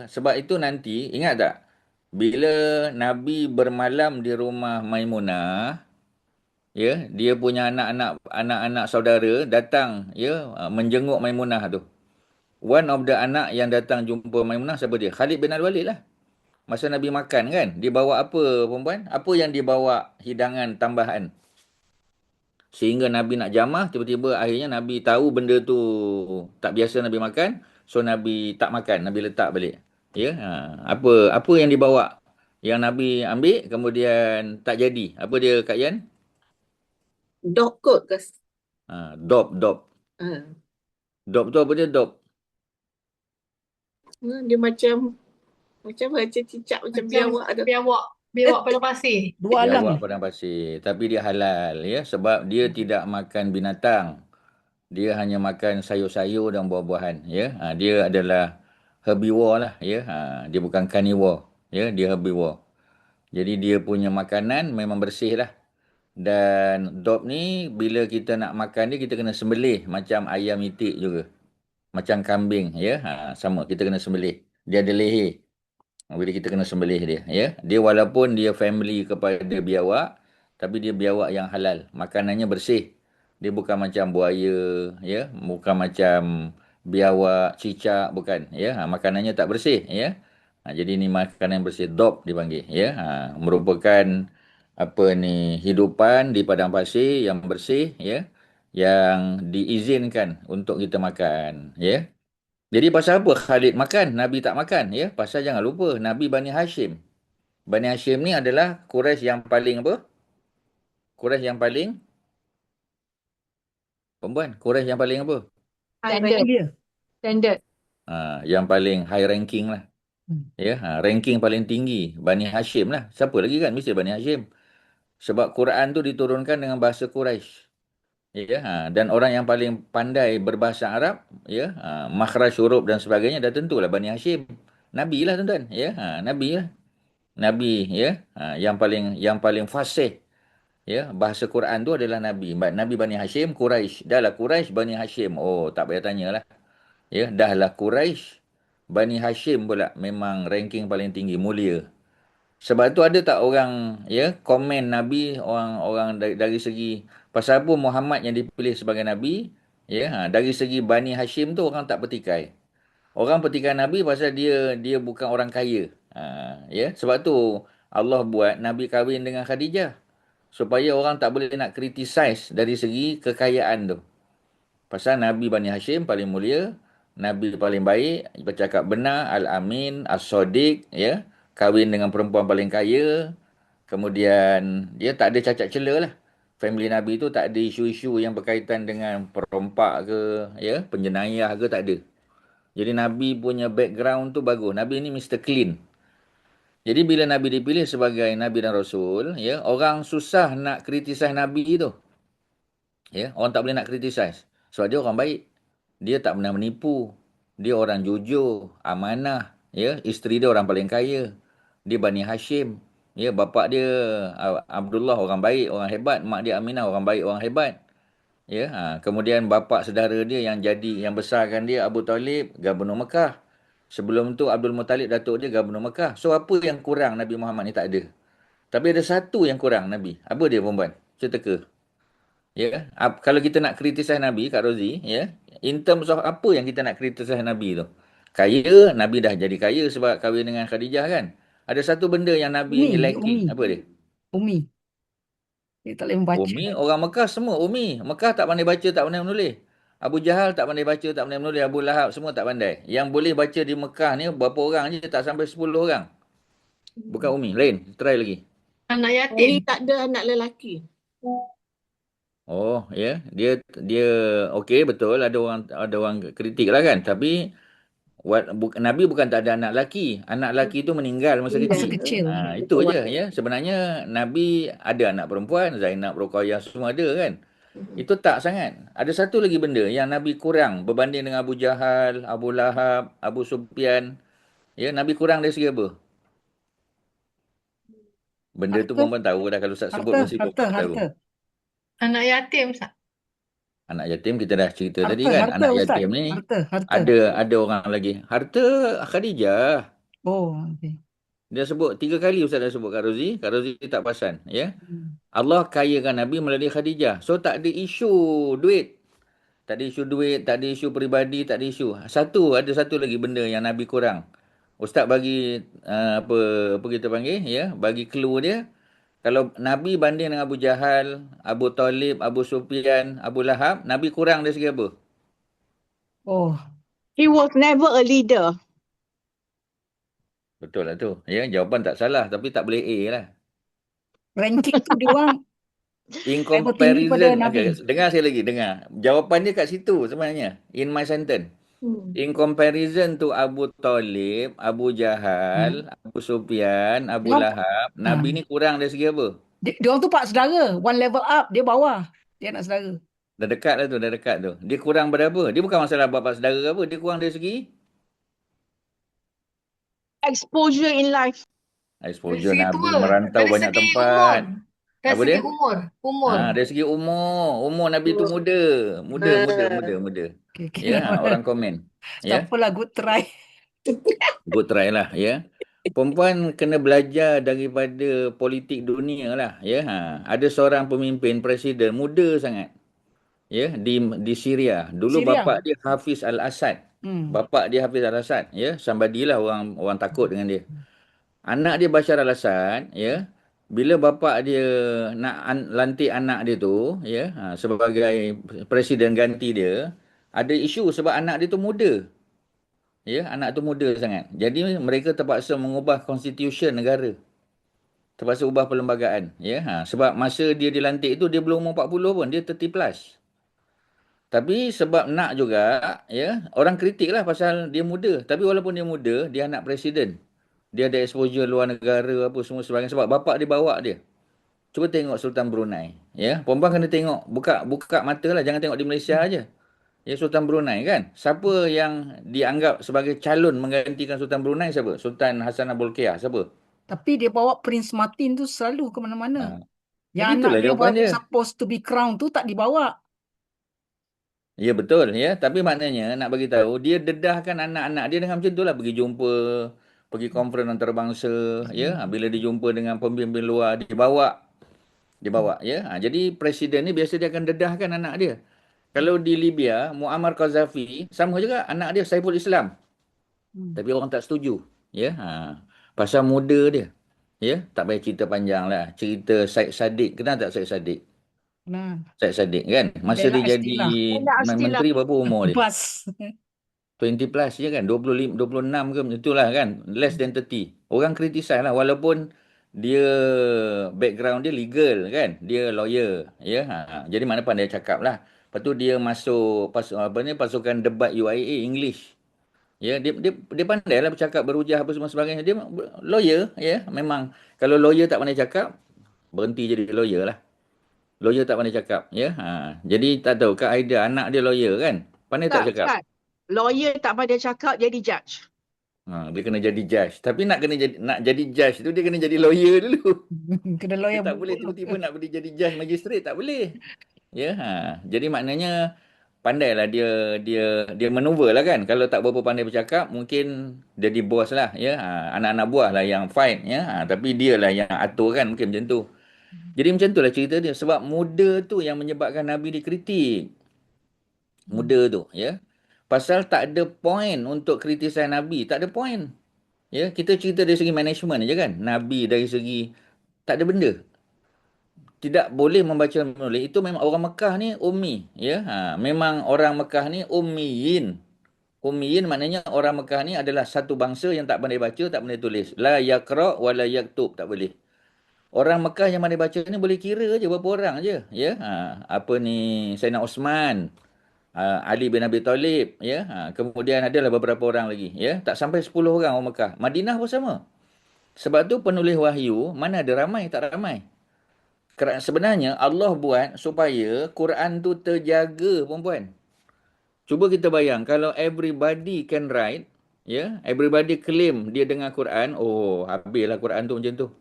sebab itu nanti, ingat tak? Bila Nabi bermalam di rumah Maimunah, ya, dia punya anak-anak saudara datang, ya, menjenguk Maimunah tu. One of the anak yang datang jumpa Maimunah siapa dia? Khalid bin Al-Walid lah. Masa Nabi makan kan, dia bawa apa perempuan? Apa yang dibawa hidangan tambahan? Sehingga Nabi nak jamah, tiba-tiba akhirnya Nabi tahu benda tu tak biasa Nabi makan. So Nabi tak makan, Nabi letak balik. Ya, apa yang dibawa? Yang Nabi ambil kemudian tak jadi. Apa dia Kak Yan? Dog kot ke? Dop. Ah, Dop tu apa dia? Dop. Dia macam cicak, macam biawak tu. Biawak pada pasir. Dua alam Biawak ni. padang pasir. Tapi dia halal, ya. Sebab dia tidak makan binatang. Dia hanya makan sayur-sayur dan buah-buahan, ya. Dia adalah herbivore lah, ya. Dia bukan carnivore, ya. Dia herbivore. Jadi dia punya makanan memang bersih lah. Dan dog ni bila kita nak makan dia, kita kena sembelih macam ayam itik juga. Macam kambing, ya. Sama, kita kena sembelih. Dia ada leher. Bila kita kena sembelih dia, ya. Dia walaupun dia family kepada biawak, tapi dia biawak yang halal. Makanannya bersih. Dia bukan macam buaya, ya. Bukan macam biawak, cicak, bukan, ya. Makanannya tak bersih, ya. Jadi ni makanan bersih, dog dipanggil, ya. Merupakan apa ni, hidupan di padang pasir yang bersih, ya. Yang diizinkan untuk kita makan, ya. Jadi pasal apa Khalid makan, Nabi tak makan, ya? Pasal jangan lupa Nabi Bani Hashim. Bani Hashim ni adalah Quraisy yang paling apa? Quraisy yang paling perempuan, Quraisy yang paling apa? Standard. Dia. Standard. Yang paling high ranking lah. Ya, ranking paling tinggi Bani Hashim lah. Siapa lagi kan? Mesti Bani Hashim. Sebab Quran tu diturunkan dengan bahasa Quraisy. Ya, dan orang yang paling pandai berbahasa Arab, ya, makhraj huruf dan sebagainya dah tentulah Bani Hashim. Nabi lah tuan-tuan, ya, Nabi lah. Nabi, ya, yang paling fasih, ya, bahasa Quran tu adalah Nabi. Nabi Bani Hashim, Quraisy. Dah lah Quraisy Bani Hashim. Oh, tak payah tanyalah. Ya, dah lah Quraisy Bani Hashim pula memang ranking paling tinggi, mulia. Sebab tu ada tak orang, ya, komen Nabi, orang dari segi pasal apa Muhammad yang dipilih sebagai Nabi, ya, dari segi Bani Hashim tu orang tak petikai. Orang petikai Nabi pasal dia bukan orang kaya. Ya, sebab tu Allah buat Nabi kahwin dengan Khadijah supaya orang tak boleh nak criticize dari segi kekayaan tu. Pasal Nabi Bani Hashim paling mulia, Nabi paling baik, bercakap benar, Al-Amin, As-Sadiq, ya, kahwin dengan perempuan paling kaya, kemudian dia tak ada cacat cela lah. Family Nabi tu tak ada isu-isu yang berkaitan dengan perompak ke, ya, penjenayah ke, tak ada. Jadi Nabi punya background tu bagus. Nabi ni Mr. Clean. Jadi bila Nabi dipilih sebagai Nabi dan Rasul, ya, orang susah nak criticize Nabi tu. Ya, orang tak boleh nak criticize. Sebab dia orang baik. Dia tak pernah menipu. Dia orang jujur, amanah, ya, isteri dia orang paling kaya. Dia Bani Hashim. Ya, bapa dia Abdullah orang baik, orang hebat, mak dia Aminah orang baik, orang hebat. Ya, kemudian bapa saudara dia yang besarkan dia Abu Talib, Gubernur Mekah. Sebelum tu Abdul Muttalib datuk dia Gubernur Mekah. So apa yang kurang Nabi Muhammad ni? Tak ada. Tapi ada satu yang kurang Nabi. Apa dia perempuan? Saya teka. Ya, kalau kita nak criticize Nabi, Kak Rozi, ya, in terms of apa yang kita nak criticize Nabi tu? Kaya, Nabi dah jadi kaya sebab kahwin dengan Khadijah kan? Ada satu benda yang Nabi ni lacking. Apa dia? Umi. Dia tak boleh membaca. Umi, orang Mekah semua Umi. Mekah tak pandai baca, tak pandai menulis. Abu Jahal tak pandai baca, tak pandai menulis. Abu Lahab semua tak pandai. Yang boleh baca di Mekah ni berapa orang je, tak sampai 10 orang. Bukan Umi, lain. Try lagi. Anak Umi yatim. tak ada anak lelaki. Oh, ya. Dia okey, betul, ada orang kritik lah kan. Tapi Nabi bukan tak ada anak lelaki. Anak lelaki tu meninggal masa Masa kecil. kecil. Itu aja ya. Sebenarnya Nabi ada anak perempuan, Zainab, Ruqayyah semua ada kan. Itu tak sangat. Ada satu lagi benda yang Nabi kurang berbanding dengan Abu Jahal, Abu Lahab, Abu Sufyan. Ya, Nabi kurang dari segi apa? Benda tu Harta. perempuan tahu dah, kalau Ustaz sebut mesti perempuan tahu. Harta. Anak yatim, Ustaz. Anak yatim kita dah cerita tadi Harta, kan. harta, Anak Ustaz. yatim ni Harta. ada orang lagi. Harta Khadijah. Oh, okey. Dia sebut 3 kali Ustaz dah sebut Kak Rozi. Kak Rozi tak perasan, ya. Allah kayakan Nabi melalui Khadijah. So tak ada isu duit. Tak ada isu duit, tak ada isu peribadi, tak ada isu. Ada satu lagi benda yang Nabi kurang. Ustaz bagi apa kita panggil, ya, bagi clue dia. Kalau Nabi banding dengan Abu Jahal, Abu Talib, Abu Sufyan, Abu Lahab, Nabi kurang dari segi apa? Oh, He was never a leader. Betul lah tu. Ya, jawapan tak salah tapi tak boleh A lah. ranking tu dia orang In level tinggi pada comparison, Nabi. okay, dengar saya lagi, dengar. Jawapan dia kat situ sebenarnya. In my sentence. In comparison to Abu Talib, Abu Jahal, Abu Sufyan, Abu Diorang, Lahab, ah, Nabi ni kurang dari segi apa? diorang tu pak saudara. One level up, dia bawah. Dia anak saudara. Dah dekat lah tu, dah dekat tu. Dia kurang berapa? Dia bukan masalah bapa saudara ke apa, dia kurang dari segi Exposure in life. Dari exposure. segi Nabi tua, merantau dari banyak segi umur, tempat. dari Apa segi dia? umur. Dari segi umur. Umur Nabi tu muda. Muda. Okay, okay. Ya, orang komen. Tak Ya, apalah, good try. good try lah. Ya. Perempuan kena belajar daripada politik dunia lah. Ya, ada seorang pemimpin presiden muda sangat. Ya, di Syria. Dulu Syria. bapa dia Hafiz Al-Assad. Bapa dia Hafiz Al-Assad. Ya, somebody lah orang takut dengan dia. Anak dia Bashar al-Assad, ya, bila bapa dia nak lantik anak dia tu, ya, sebagai presiden ganti dia, ada isu sebab anak dia tu muda. Ya, anak tu muda sangat. Jadi mereka terpaksa mengubah constitution negara. Terpaksa ubah perlembagaan, ya. Sebab masa dia dilantik tu dia belum umur 40 pun, dia 30 plus. Tapi sebab nak juga, ya, orang kritik lah pasal dia muda. Tapi walaupun dia muda, dia anak presiden. Dia ada exposure luar negara apa semua sebagainya sebab bapa dia bawa dia. Cuba tengok Sultan Brunei. Ya, perempuan kena tengok, buka mata lah, jangan tengok di Malaysia aja. Ya, Sultan Brunei kan. Siapa yang dianggap sebagai calon menggantikan Sultan Brunei siapa? Sultan Hassan Bolkiah siapa? Tapi dia bawa Prince Martin tu selalu ke mana-mana. Yang Jadi anak itulah dia jawapan dia. supposed to be crowned tu tak dibawa. Ya betul ya, tapi maknanya nak bagi tahu dia dedahkan anak-anak dia dengan macam itulah pergi konferens antarabangsa ya, bila dia jumpa dengan pemimpin luar dibawa ya. Jadi presiden ni biasa dia akan dedahkan anak dia. Kalau di Libya, Muammar Gaddafi sama juga anak dia Saiful Islam. Tapi orang tak setuju ya. Pasal muda dia. Ya, tak payah cerita panjang lah. Cerita Syed Saddiq, kenal tak Syed Saddiq? Nah, Syed Saddiq kan, masa Bella dia jadi Bella Astila. menteri berapa umur dia? bas. 20 plus je kan, 25, 26 ke macam itulah kan, less than 30. Orang criticize lah walaupun dia background dia legal kan, dia lawyer ya. Jadi mana pandai cakap lah. Lepas tu dia masuk pasukan debat UIA English. Ya, dia pandai lah bercakap, berhujah apa semua sebagainya. Dia lawyer ya, memang kalau lawyer tak pandai cakap berhenti jadi lawyer lah. Lawyer tak pandai cakap ya. Jadi tak tahu Kak Aida anak dia lawyer kan? Pandai tak cakap? Ustaz. Lawyer tak pandai cakap jadi judge. Dia kena jadi judge. Tapi nak jadi judge tu dia kena jadi lawyer dulu. Kena Dia lawyer tak boleh tiba-tiba nak boleh jadi judge magistrate, tak boleh. Ya, jadi maknanya pandailah dia manuver lah kan. Kalau tak berapa pandai bercakap, mungkin jadi bos lah ya. Anak-anak buah lah yang fight ya. Tapi dia lah yang atur kan, mungkin macam tu. Jadi macam tu lah cerita dia. Sebab muda tu yang menyebabkan Nabi dikritik. Muda tu ya. Pasal tak ada point untuk kritisai Nabi. Tak ada point. Ya, kita cerita dari segi management aja kan. Nabi dari segi tak ada benda. Tidak boleh membaca dan menulis. Itu memang orang Mekah ni ummi. Ya, memang orang Mekah ni ummiyin. Ummiyin maknanya orang Mekah ni adalah satu bangsa yang tak pandai baca, tak pandai tulis. La yaqra wa la yaktub, tak boleh. Orang Mekah yang pandai baca ni boleh kira je berapa orang je. Ya, apa ni Sayyidina Osman, Ali bin Abi Talib, ya. Kemudian adalah beberapa orang lagi, ya. Tak sampai 10 orang Mekah. Madinah pun sama. Sebab tu penulis wahyu mana ada ramai tak ramai. Kerana sebenarnya Allah buat supaya Quran tu terjaga, perempuan. Cuba kita bayang kalau everybody can write, ya, everybody claim dia dengar Quran, oh habislah Quran tu macam tu.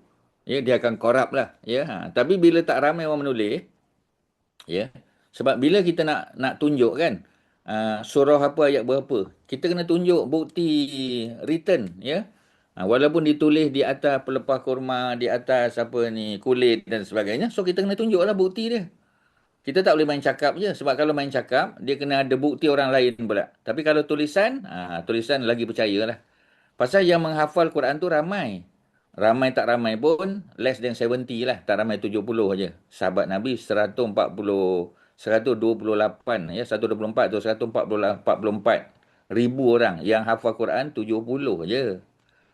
Ya, dia akan korup lah, ya. Tapi bila tak ramai orang menulis, ya. Sebab bila kita nak tunjuk kan, surah apa ayat berapa, kita kena tunjuk bukti written ya. Walaupun ditulis di atas pelepah kurma, di atas apa ni kulit dan sebagainya, so kita kena tunjuklah bukti dia. Kita tak boleh main cakap je, sebab kalau main cakap dia kena ada bukti orang lain pula. Tapi kalau tulisan, tulisan lagi percayalah. Pasal yang menghafal Quran tu ramai. Ramai tak ramai pun less than 70 lah, tak ramai 70 aja. Sahabat Nabi 128 ya, 124 atau 144 ribu orang yang hafal Quran 70 aja.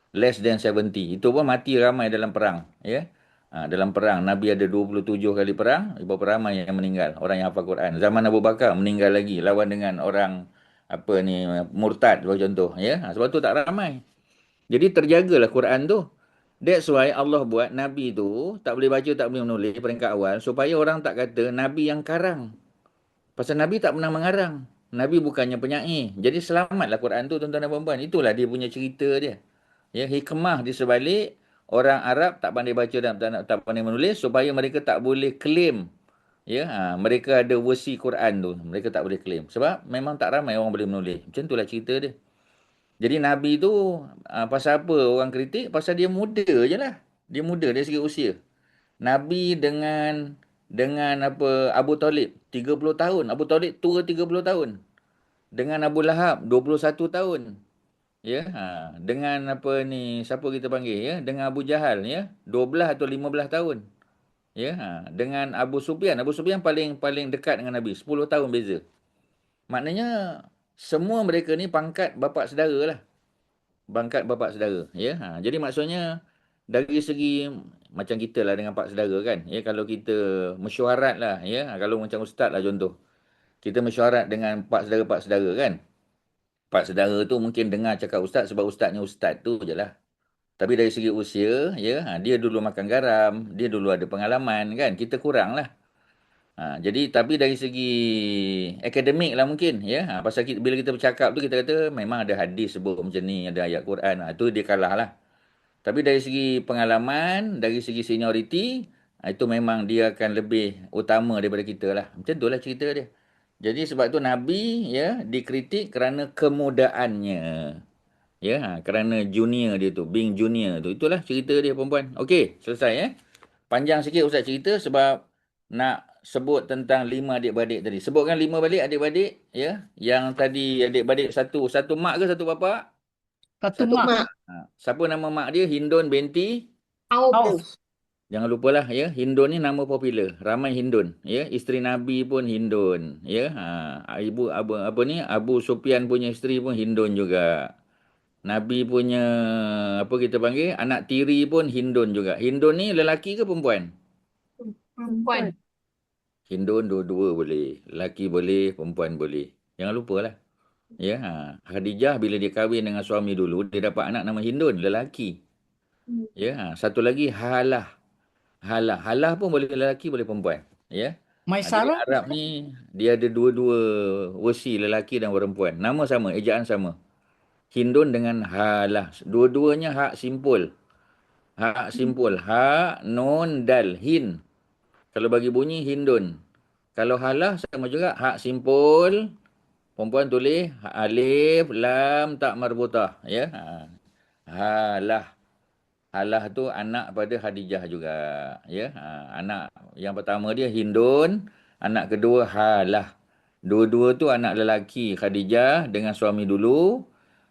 Less than 70. Itu pun mati ramai dalam perang ya. Dalam perang Nabi ada 27 kali perang, berapa ramai yang meninggal orang yang hafal Quran. Zaman Abu Bakar meninggal lagi lawan dengan orang apa ni murtad contoh ya. Sebab tu tak ramai. Jadi terjagalah Quran tu. That's why Allah buat Nabi tu tak boleh baca, tak boleh menulis peringkat awal supaya orang tak kata Nabi yang karang. Pasal Nabi tak pernah mengarang. Nabi bukannya penyair. Jadi selamatlah Quran tu tuan-tuan dan puan-puan. Itulah dia punya cerita dia. Ya, hikmah di sebalik orang Arab tak pandai baca dan tak pandai menulis supaya mereka tak boleh claim. Ya, mereka ada versi Quran tu. Mereka tak boleh claim. Sebab memang tak ramai orang boleh menulis. Macam itulah cerita dia. Jadi Nabi tu pasal apa orang kritik? Pasal dia muda je lah. Dia muda dari segi usia. Nabi dengan apa Abu Talib 30 tahun. Abu Talib tua 30 tahun. Dengan Abu Lahab 21 tahun. Ya, dengan apa ni siapa kita panggil ya? Dengan Abu Jahal ya, 12 atau 15 tahun. Ya, dengan Abu Sufyan. Abu Sufyan paling dekat dengan Nabi, 10 tahun beza. Maknanya semua mereka ni pangkat bapa saudara lah. Pangkat bapa saudara ya. Jadi maksudnya dari segi macam kita lah dengan pak saudara kan. Ya, kalau kita mesyuarat lah ya, kalau macam ustaz lah contoh. Kita mesyuarat dengan pak saudara kan. Pak saudara tu mungkin dengar cakap ustaz sebab ustaznya ustaz tu je lah. Tapi dari segi usia ya, dia dulu makan garam, dia dulu ada pengalaman kan. Kita kurang lah. Jadi tapi dari segi akademik lah mungkin ya. Pasal bila kita bercakap tu kita kata memang ada hadis sebut macam ni, ada ayat Quran. Itu dia kalah lah. Tapi dari segi pengalaman, dari segi senioriti, itu memang dia akan lebih utama daripada kita lah. Macam tu lah cerita dia. Jadi sebab tu Nabi ya dikritik kerana kemudaannya. Ya, kerana junior dia tu, being junior tu. Itulah cerita dia perempuan. Okey, selesai Panjang sikit Ustaz cerita sebab nak sebut tentang 5 adik-beradik tadi. Sebutkan 5 balik adik-beradik ya. Yang tadi adik-beradik satu mak ke satu bapa? Satu Satu mak. mak. Siapa nama mak dia? Hindun binti Auf. Jangan lupalah ya, Hindun ni nama popular. Ramai Hindun ya. Isteri Nabi pun Hindun ya. Ibu apa ni? Abu Sufyan punya isteri pun Hindun juga. Nabi punya apa kita panggil? Anak tiri pun Hindun juga. Hindun ni lelaki ke perempuan? Perempuan. Hindun dua-dua boleh. Lelaki boleh, perempuan boleh. Jangan lupalah. Ya, Khadijah bila dia kahwin dengan suami dulu, dia dapat anak nama Hindun, lelaki. Ya, satu lagi Halah. Halah pun boleh lelaki, boleh perempuan. Ya. Jadi Maisarah. Arab ni dia ada dua-dua versi lelaki dan perempuan. Nama sama, ejaan sama. Hindun dengan Halah. Dua-duanya hak simpul. Hak simpul. Ha, nun, dal. Hin. Kalau bagi bunyi Hindun. Kalau Halah sama juga hak simpul. Perempuan tulis alif, lam, tak marbutah. Ya. Halah. Halah tu anak pada Khadijah juga. Ya. Anak yang pertama dia Hindun. Anak kedua Halah. Dua-dua tu anak lelaki Khadijah dengan suami dulu.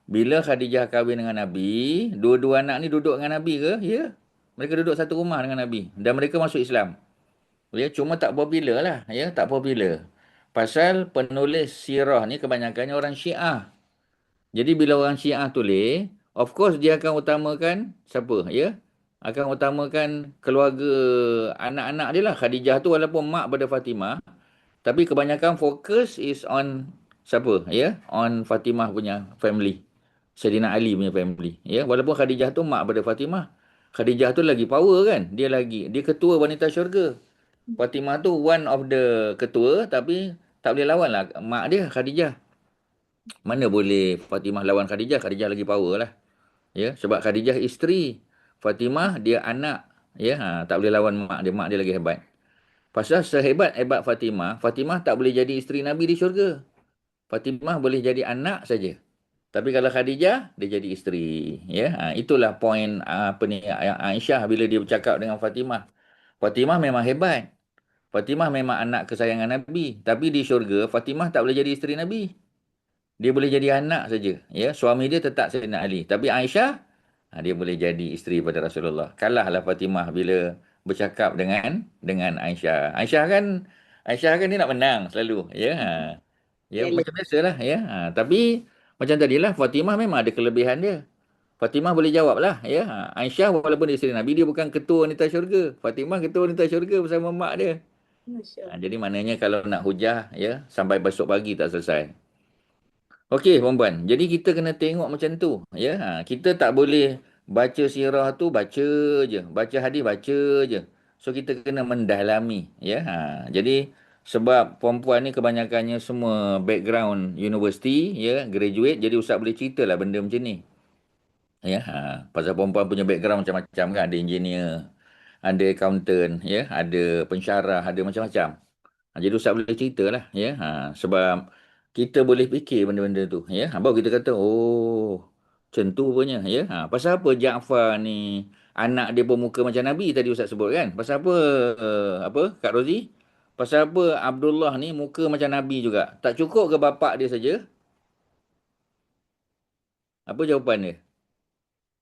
Bila Khadijah kahwin dengan Nabi, dua-dua anak ni duduk dengan Nabi ke? Ya. Mereka duduk satu rumah dengan Nabi. Dan mereka masuk Islam. Ya, cuma tak popular lah. Ya, tak popular. Pasal penulis sirah ni kebanyakannya orang Syiah. Jadi bila orang Syiah tulis, of course dia akan utamakan siapa? Ya. Akan utamakan keluarga anak-anak dia lah. Khadijah tu walaupun mak pada Fatimah, tapi kebanyakan fokus is on siapa? Ya, on Fatimah punya family. Sayyidina Ali punya family. Ya, walaupun Khadijah tu mak pada Fatimah. Khadijah tu lagi power kan? Dia ketua wanita syurga. Fatimah tu one of the ketua tapi tak boleh lawan lah mak dia Khadijah. Mana boleh Fatimah lawan Khadijah? Khadijah lagi power lah. Ya, sebab Khadijah isteri. Fatimah dia anak. Ya, tak boleh lawan mak dia. Mak dia lagi hebat. Pasal sehebat-hebat Fatimah, Fatimah tak boleh jadi isteri Nabi di syurga. Fatimah boleh jadi anak saja. Tapi kalau Khadijah, dia jadi isteri. Ya, itulah poin apa ni Aisyah bila dia bercakap dengan Fatimah. Fatimah memang hebat. Fatimah memang anak kesayangan Nabi. Tapi di syurga, Fatimah tak boleh jadi isteri Nabi. Dia boleh jadi anak saja. Ya, suami dia tetap Sayyidina Ali. Tapi Aisyah, dia boleh jadi isteri pada Rasulullah. Kalahlah Fatimah bila bercakap dengan Aisyah. Aisyah kan dia nak menang selalu. Ya, ya Yalah. macam biasalah. Ya, tapi macam tadilah Fatimah memang ada kelebihan dia. Fatimah boleh jawab lah. Ya, Aisyah walaupun dia isteri Nabi, dia bukan ketua wanita syurga. Fatimah ketua wanita syurga bersama mak dia. Masya Allah. Jadi maknanya kalau nak hujah, ya, sampai besok pagi tak selesai. Okey, perempuan. Jadi kita kena tengok macam tu. Ya, kita tak boleh baca sirah tu baca je. Baca hadis baca je. So, kita kena mendalami. Ya, jadi sebab perempuan ni kebanyakannya semua background universiti, ya, graduate. Jadi Ustaz boleh ceritalah benda macam ni. Ya, pasal perempuan punya background macam-macam kan. Ada engineer, ada accountant, ya, ada pensyarah, ada macam-macam. Jadi Ustaz boleh cerita lah. Ya, sebab kita boleh fikir benda-benda tu. Ya, baru kita kata, oh, macam tu punya. Ya, pasal apa Jaafar ni, anak dia pun muka macam Nabi tadi Ustaz sebut kan. Pasal apa, apa Kak Rozi? Pasal apa Abdullah ni muka macam Nabi juga. Tak cukup ke bapak dia saja? Apa jawapan dia?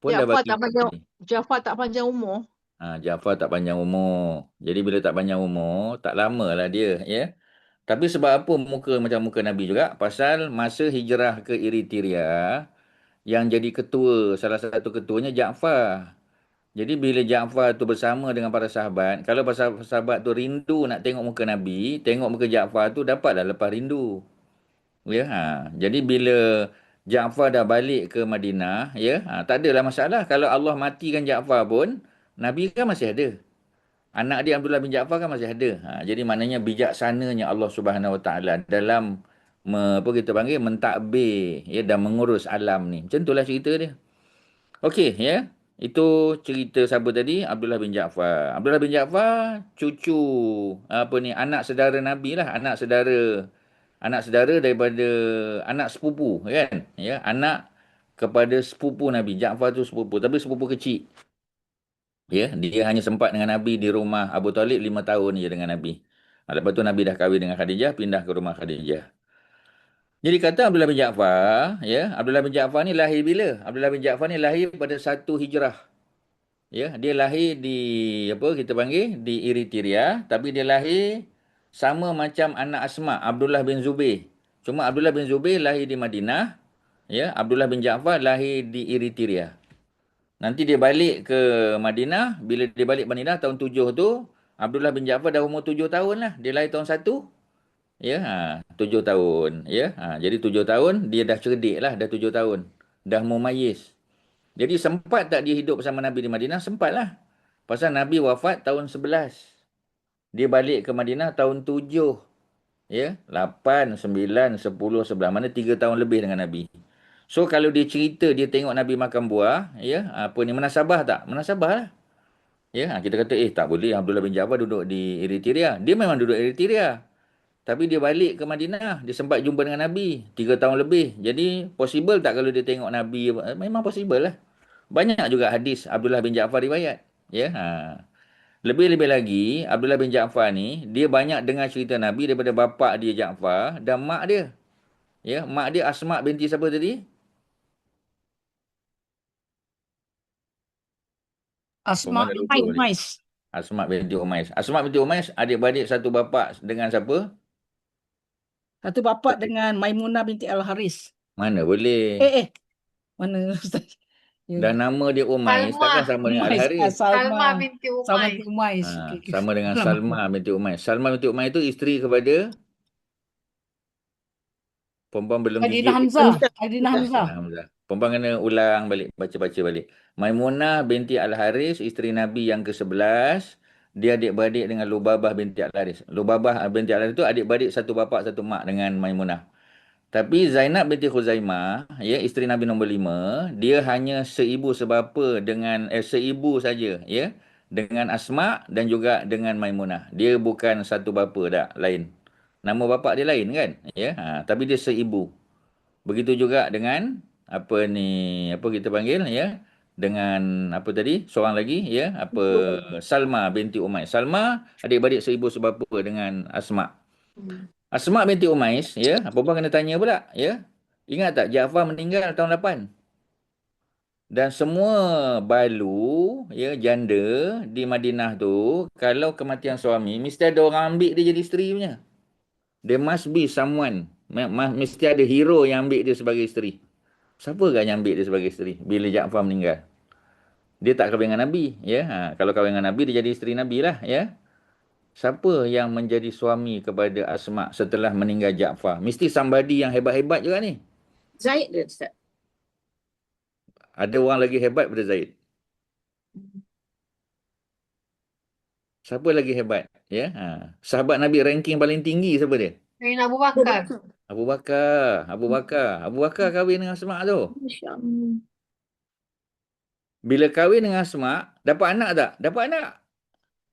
Pun dah Jaafar bagi tak panjang, tadi. Jaafar tak panjang umur. Jaafar tak panjang umur. Jadi bila tak panjang umur, tak lama lah dia. Ya. Tapi sebab apa muka macam muka Nabi juga? Pasal masa hijrah ke Eritrea, yang jadi ketua, salah satu ketuanya Jaafar. Jadi bila Jaafar tu bersama dengan para sahabat, kalau para sahabat tu rindu nak tengok muka Nabi, tengok muka Jaafar tu dapatlah lepas rindu. Ya, jadi bila Jaafar dah balik ke Madinah, ya, tak adalah masalah. Kalau Allah matikan Jaafar pun, Nabi kan masih ada. Anak dia Abdullah bin Jaafar kan masih ada. Jadi maknanya bijaksananya Allah Subhanahu Wa Taala dalam apa kita panggil mentadbir, ya, dan mengurus alam ni. Macam itulah cerita dia. Okey, ya. Itu cerita siapa tadi? Abdullah bin Jaafar. Abdullah bin Jaafar cucu apa ni, anak saudara Nabi lah, anak saudara daripada anak sepupu kan? Ya, anak kepada sepupu Nabi. Jaafar tu sepupu, tapi sepupu kecil. Ya, dia hanya sempat dengan Nabi di rumah Abu Talib 5 tahun je dengan Nabi. Lepas tu Nabi dah kahwin dengan Khadijah, pindah ke rumah Khadijah. Jadi kata Abdullah bin Jaafar, ya, Abdullah bin Jaafar ni lahir bila? Abdullah bin Jaafar ni lahir pada 1 Hijrah. Ya, dia lahir di apa kita panggil di Eritrea, tapi dia lahir sama macam anak Asma, Abdullah bin Zubair. Cuma Abdullah bin Zubair lahir di Madinah, ya, Abdullah bin Jaafar lahir di Eritrea. Nanti dia balik ke Madinah. Bila dia balik Madinah tahun 7 tu, Abdullah bin Jaafar dah umur 7 tahun lah. Dia lahir tahun 1. Ya, 7 tahun. Ya, jadi 7 tahun, dia dah cerdik lah, dah 7 tahun. Dah mumayyiz. Jadi sempat tak dia hidup bersama Nabi di Madinah? Sempat lah. Pasal Nabi wafat tahun 11. Dia balik ke Madinah tahun 7. Ya, 8, 9, 10, 11. Mana 3 tahun lebih dengan Nabi. So kalau dia cerita dia tengok Nabi makan buah, ya, apa ni, menasabah tak? Menasabah lah. Ya, kita kata tak boleh Abdullah bin Jaafar duduk di Eritrea. Dia memang duduk Eritrea. Tapi dia balik ke Madinah, dia sempat jumpa dengan Nabi 3 tahun lebih. Jadi possible tak kalau dia tengok Nabi? Memang possible lah. Banyak juga hadis Abdullah bin Jaafar riwayat. Ya, lebih-lebih lagi Abdullah bin Jaafar ni dia banyak dengar cerita Nabi daripada bapa dia Jaafar dan mak dia. Ya, mak dia Asma binti siapa tadi? Asma Perempuan dah lupa binti balik. Umais. Asma binti Umais. Asma binti Umais adik-beradik satu bapa dengan siapa? Satu bapa dengan Maimunah binti Al-Haris. Mana boleh. Mana Ustaz? Dan nama dia Umais Salma. takkan sama dengan Umais. Al-Haris. Salma binti Salma Umay. binti Umais. Okey. Sama dengan Lama. Salma binti Umais. Salma binti Umais itu isteri kepada perempuan belum Adina gigit. Hamzah. Adina Hamzah. Hamzah. Perempuan kena ulang balik, baca-baca balik. Maimunah binti Al-Haris, isteri Nabi yang ke-11. Dia adik-beradik dengan Lubabah binti Al-Haris. Lubabah binti Al-Haris itu adik-beradik satu bapa satu mak dengan Maimunah. Tapi Zainab binti Khuzaimah, ya, isteri Nabi nombor 5, dia hanya seibu sebapa dengan seibu saja, ya, dengan Asma dan juga dengan Maimunah. Dia bukan satu bapa dah, lain. Nama bapa dia lain kan? Ya, tapi dia seibu. Begitu juga dengan apa ni, apa kita panggil, ya, dengan apa tadi? Seorang lagi, ya, apa, Salma binti Umais. Salma adik-beradik seibu sebapa dengan Asma. Asma binti Umais, ya, perempuan kena tanya pula, ya. Ingat tak Jaafar meninggal tahun 8? Dan semua balu, ya, janda di Madinah tu, kalau kematian suami, mesti ada orang ambil dia jadi isteri punya. There must be someone. Mesti ada hero yang ambil dia sebagai isteri. Siapa kan yang ambil dia sebagai isteri bila Jaafar meninggal? Dia tak kahwin dengan Nabi, ya. Kalau kahwin dengan Nabi, dia jadi isteri Nabi lah, ya. Siapa yang menjadi suami kepada Asma setelah meninggal Jaafar? Mesti somebody yang hebat-hebat juga ni. Zaid dia Ustaz. Ada orang lagi hebat daripada Zaid. Siapa lagi hebat? Ya. Sahabat Nabi ranking paling tinggi siapa dia? Sayyidina Abu Bakar. Abu Bakar. Abu Bakar kahwin dengan Asma tu. Masya Allah. Bila kahwin dengan Asma, dapat anak tak? Dapat anak.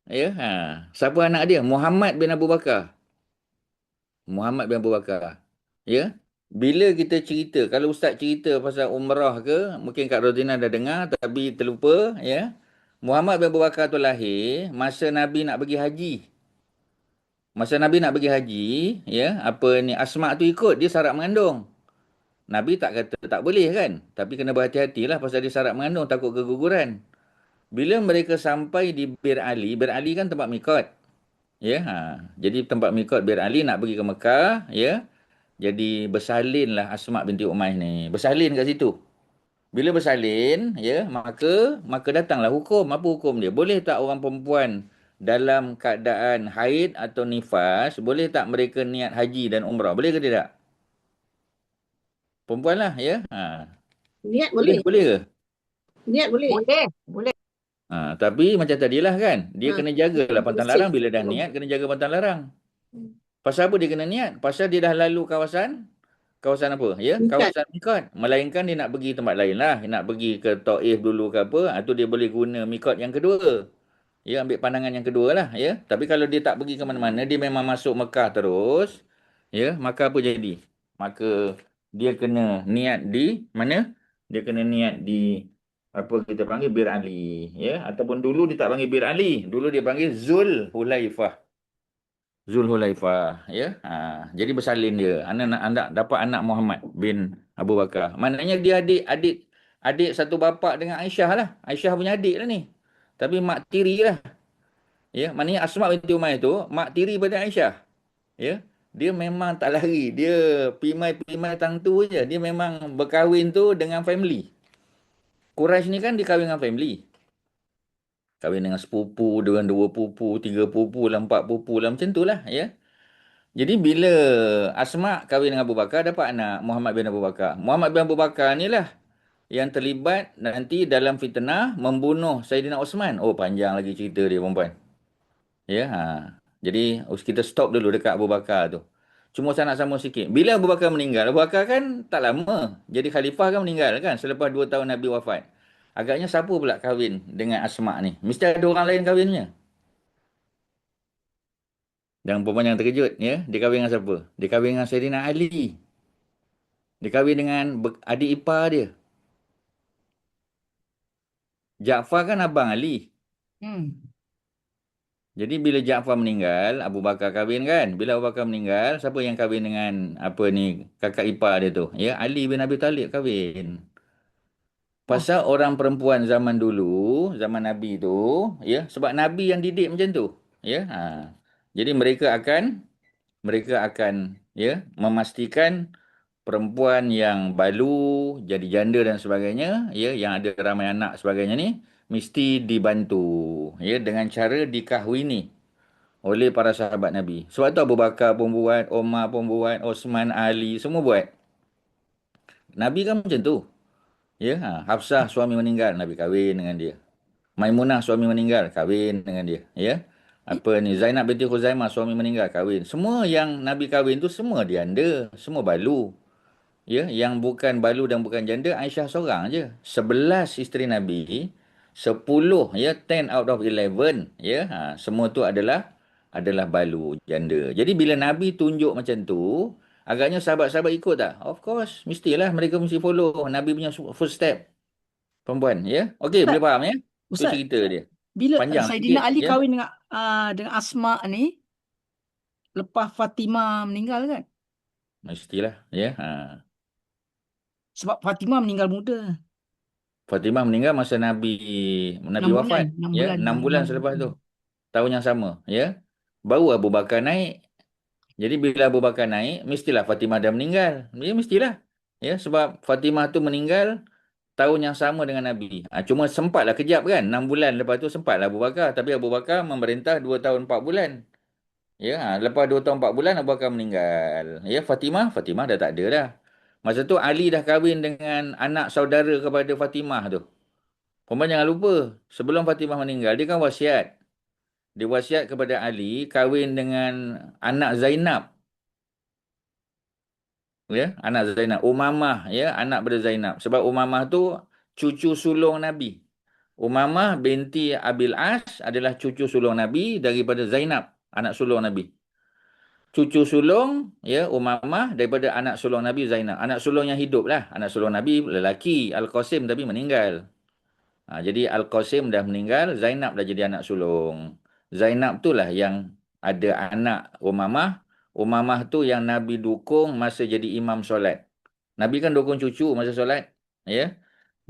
Ya. Siapa anak dia? Muhammad bin Abu Bakar. Muhammad bin Abu Bakar. Ya. Bila kita cerita, kalau Ustaz cerita pasal umrah ke, mungkin Kak Rozina dah dengar tapi terlupa, ya. Muhammad bin Abu Bakar tu lahir masa Nabi nak pergi haji. Masa Nabi nak pergi haji, ya, apa ni Asma tu ikut, dia syarat mengandung. Nabi tak kata tak boleh kan, tapi kena berhati-hatilah pasal dia syarat mengandung, takut keguguran. Bila mereka sampai di Bir Ali kan tempat mikot. Ya, jadi tempat mikot Bir Ali nak pergi ke Mekah, ya. Jadi bersalinlah Asma binti Umayyah ni. Bersalin kat situ. Bila bersalin, ya, maka datanglah hukum. Apa hukum dia? Boleh tak orang perempuan dalam keadaan haid atau nifas, boleh tak mereka niat haji dan umrah? Boleh ke tidak? Perempuan lah, ya. Niat Boleh boleh. ke? Niat boleh. Boleh. Tapi macam tadilah kan, dia kena jagalah pantang larang. Bila dah Bersih. niat, kena jaga pantang larang. Pasal apa dia kena niat? Pasal dia dah lalu kawasan apa? Ya, Mikat. kawasan mikot. Melainkan dia nak pergi tempat lain lah. Dia nak pergi ke Taif dulu ke apa, itu dia boleh guna mikot yang kedua. Ya, ambil pandangan yang kedua lah. Ya, tapi kalau dia tak pergi ke mana-mana, dia memang masuk Mekah terus. Ya, maka apa jadi? Maka dia kena niat di mana? Dia kena niat di apa kita panggil Bir Ali. Ya, ataupun dulu dia tak panggil Bir Ali. Dulu dia panggil Zulhulaifah. Ya. Jadi bersalin dia. Anak dapat anak Muhammad bin Abu Bakar. Maknanya dia adik satu bapa dengan Aisyah lah. Aisyah punya adik lah ni. Tapi mak tiri lah. Ya, maknanya Asma binti Umayyah tu mak tiri pada Aisyah. Ya. Dia memang tak lari. Dia pimai tang tu je. Dia memang berkahwin tu dengan family. Quraisy ni kan dikahwin dengan family. Kahwin dengan sepupu, dengan 2 pupu, 3 pupu lah, 4 pupu lah. Macam tu lah. Ya. Jadi bila Asma kahwin dengan Abu Bakar, dapat anak Muhammad bin Abu Bakar. Muhammad bin Abu Bakar ni lah yang terlibat nanti dalam fitnah membunuh Saidina Osman. Oh, panjang lagi cerita dia, perempuan. Ya, Jadi kita stop dulu dekat Abu Bakar tu. Cuma saya nak sambung sikit. Bila Abu Bakar meninggal, Abu Bakar kan tak lama. Jadi khalifah kan meninggal kan selepas 2 tahun Nabi wafat. Agaknya siapa pula kahwin dengan Asma ni? Mesti ada orang lain kahwinnya. Dan perempuan yang terkejut, ya. Dia kahwin dengan siapa? Dia kahwin dengan Saidina Ali. Dia kahwin dengan adik ipar dia. Jaafar kan abang Ali. Jadi bila Jaafar meninggal, Abu Bakar kahwin kan? Bila Abu Bakar meninggal, siapa yang kahwin dengan apa ni kakak ipar dia tu? Ya, Ali bin Abi Talib kahwin. Pasal orang perempuan zaman dulu, zaman Nabi tu, ya, sebab Nabi yang didik macam tu. Ya. Jadi mereka akan ya memastikan perempuan yang balu, jadi janda dan sebagainya, ya, yang ada ramai anak sebagainya ni, mesti dibantu, ya, dengan cara dikahwini oleh para sahabat Nabi. Sebab tu Abu Bakar pun buat, Umar pun buat, Osman, Ali, semua buat. Nabi kan macam tu. Ya, Hafsah suami meninggal, Nabi kahwin dengan dia. Maimunah suami meninggal, kahwin dengan dia. Ya. Apa ni, Zainab binti Khuzaimah suami meninggal, kahwin. Semua yang Nabi kahwin tu semua janda, semua balu. Ya, yang bukan balu dan bukan janda, Aisyah seorang je. 11 isteri Nabi, 10, ya, 10 out of 11, ya, semua tu adalah balu, janda. Jadi bila Nabi tunjuk macam tu, agaknya sahabat-sahabat ikut tak? Of course, mestilah mereka mesti follow Nabi punya footstep. Perempuan, ya. Okey, boleh faham ya? Tu Ustaz, cerita dia. bila Panjang Saidina sikit, Ali ya. kahwin dengan Asma ni lepas Fatimah meninggal kan? Mestilah, ya. Sebab Fatimah meninggal muda. Fatimah meninggal masa Nabi 6 bulan, wafat, 6 ya, bulan, 6 bulan selepas tu. Tahun yang sama, ya. Baru Abu Bakar naik. Jadi bila Abu Bakar naik, mestilah Fatimah dah meninggal. Ya, mestilah. Ya, sebab Fatimah tu meninggal tahun yang sama dengan Nabi. Cuma sempatlah kejap kan, 6 bulan lepas tu sempatlah Abu Bakar. Tapi Abu Bakar memerintah 2 tahun 4 bulan. Ya, lepas 2 tahun 4 bulan Abu Bakar meninggal. Ya, Fatimah dah tak ada dah. Masa tu Ali dah kahwin dengan anak saudara kepada Fatimah tu. Perempuan jangan lupa, sebelum Fatimah meninggal, dia kan wasiat. Dia wasiat kepada Ali kahwin dengan anak Zainab. Ya, anak Zainab. Umamah, ya, anak pada Zainab. Sebab Umamah tu cucu sulung Nabi. Umamah binti Abil As adalah cucu sulung Nabi daripada Zainab, anak sulung Nabi. Cucu sulung, ya, Umamah daripada anak sulung Nabi Zainab. Anak sulung yang hidup lah. Anak sulung Nabi lelaki, Al-Qasim tapi meninggal. Jadi Al-Qasim dah meninggal, Zainab dah jadi anak sulung. Zainab tu lah yang ada anak Umamah. Umamah tu yang Nabi dukung masa jadi imam solat. Nabi kan dukung cucu masa solat. Ya.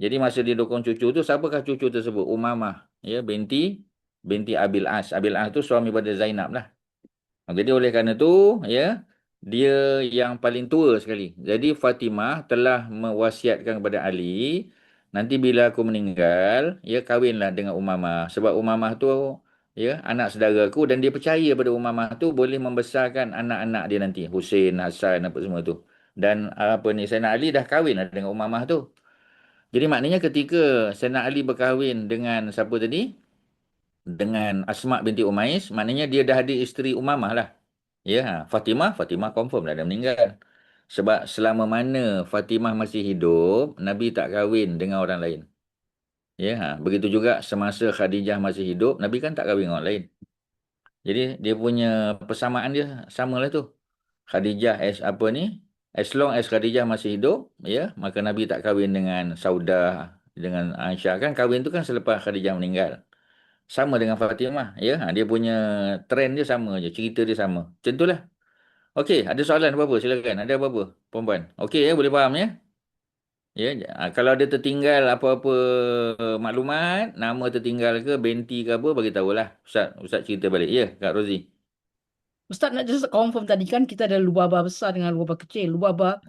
Jadi masa dia dukung cucu tu, siapakah cucu tersebut? Umamah. Ya, binti Abil As. Abil As tu suami pada Zainab lah. Jadi oleh kerana tu, ya, dia yang paling tua sekali. Jadi Fatimah telah mewasiatkan kepada Ali, nanti bila aku meninggal, ya, kahwinlah dengan Umamah. Sebab Umamah tu, ya, anak saudaraku, dan dia percaya pada Umamah tu boleh membesarkan anak-anak dia nanti. Hussein, Hassan, apa semua tu. Dan apa ni, Sayyidina Ali dah kahwin lah dengan Umamah tu. Jadi maknanya ketika Sayyidina Ali berkahwin dengan siapa tadi? Dengan Asma binti Umais, maknanya dia dah ada isteri Umamah lah. Ya, Fatimah confirm dah meninggal. Sebab selama mana Fatimah masih hidup, Nabi tak kahwin dengan orang lain. Ya, begitu juga semasa Khadijah masih hidup, Nabi kan tak kahwin dengan orang lain. Jadi dia punya persamaan dia samalah tu. Khadijah apa ni? As long as Khadijah masih hidup, ya, maka Nabi tak kahwin dengan Saudah, dengan Aisyah. Kan kahwin tu kan selepas Khadijah meninggal. Sama dengan Fatimah, ya. Dia punya trend dia sama je, cerita dia sama. Macam itulah. Okey, ada soalan apa-apa? Silakan. Ada apa-apa, perempuan? Okey, ya, boleh faham ya? Ya, kalau ada tertinggal apa-apa maklumat, nama tertinggal ke, binti ke apa, bagi tahulah. Ustaz cerita balik. Ya, Kak Rozi. Ustaz nak just confirm tadi kan kita ada lubaba besar dengan lubaba kecil. Lubaba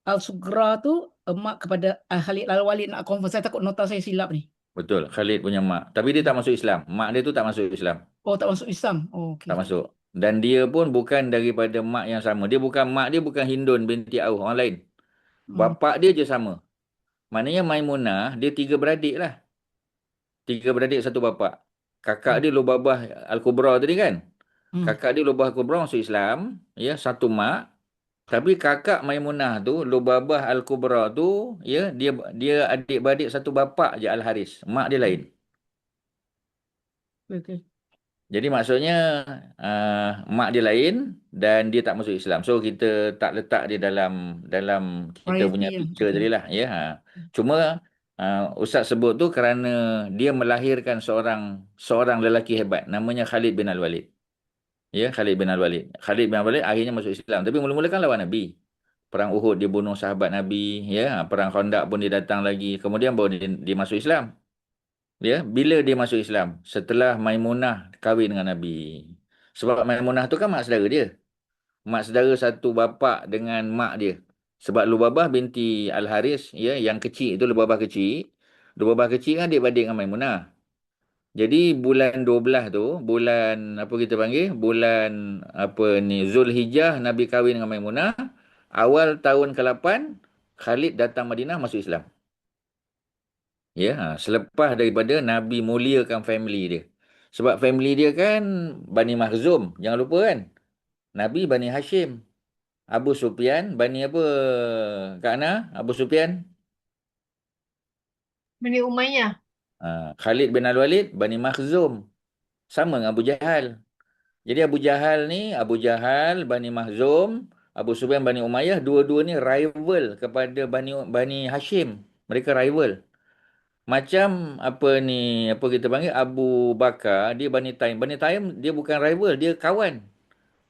Al-Sugra tu mak kepada Khalid Al-Walid, nak confirm. Saya takut nota saya silap ni. Betul, Khalid punya mak. Tapi dia tak masuk Islam. Mak dia tu tak masuk Islam. Oh, tak masuk Islam. Oh, okey. Tak masuk. Dan dia pun bukan daripada mak yang sama. Mak dia bukan Hindun binti Auf, orang lain. Bapa dia je sama. Maknanya Maimunah, dia 3 beradik lah. 3 beradik satu bapa. Kakak dia Lubabah Al-Kubra tadi kan. Kakak dia Lubabah Al-Kubra masuk Islam. Ya, satu mak. Tapi kakak Maimunah tu, Lubabah Al-Kubra tu, ya, dia adik-beradik satu bapa je, Al-Haris. Mak dia lain. Okey. Jadi maksudnya mak dia lain dan dia tak masuk Islam. So kita tak letak dia dalam kita punya Variety, picture tadi lah. Ya. Cuma Ustaz sebut tu kerana dia melahirkan seorang lelaki hebat. Namanya Khalid bin Al-Walid. Ya, Khalid bin Al-Walid. Khalid bin Al-Walid akhirnya masuk Islam. Tapi mula-mula kan lawan Nabi. Perang Uhud dia bunuh sahabat Nabi. Ya, perang Khandaq pun dia datang lagi. Kemudian baru dia masuk Islam. Ya, bila dia masuk Islam? Setelah Maimunah kahwin dengan Nabi. Sebab Maimunah tu kan mak saudara dia. Mak saudara satu bapa dengan mak dia. Sebab Lubabah binti Al-Haris, ya, yang kecil itu Lubabah kecil. Lubabah kecil kan adik-beradik dengan Maimunah. Jadi bulan 12 tu, bulan apa kita panggil? Bulan apa ni? Zulhijjah Nabi kahwin dengan Maimunah. Awal tahun ke-8 Khalid datang Madinah masuk Islam. Ya, selepas daripada Nabi muliakan family dia. Sebab family dia kan Bani Makhzum, jangan lupa kan. Nabi Bani Hashim. Abu Sufyan, Bani apa Kak Ana? Abu Sufyan? Bani Umayyah. Khalid bin Al-Walid, Bani Makhzum. Sama dengan Abu Jahal. Jadi Abu Jahal, Bani Makhzum, Abu Sufyan, Bani Umayyah, dua-dua ni rival kepada Bani Hashim. Mereka rival. Macam apa ni, apa kita panggil, Abu Bakar, dia Bani Taim. Bani Taim dia bukan rival, dia kawan.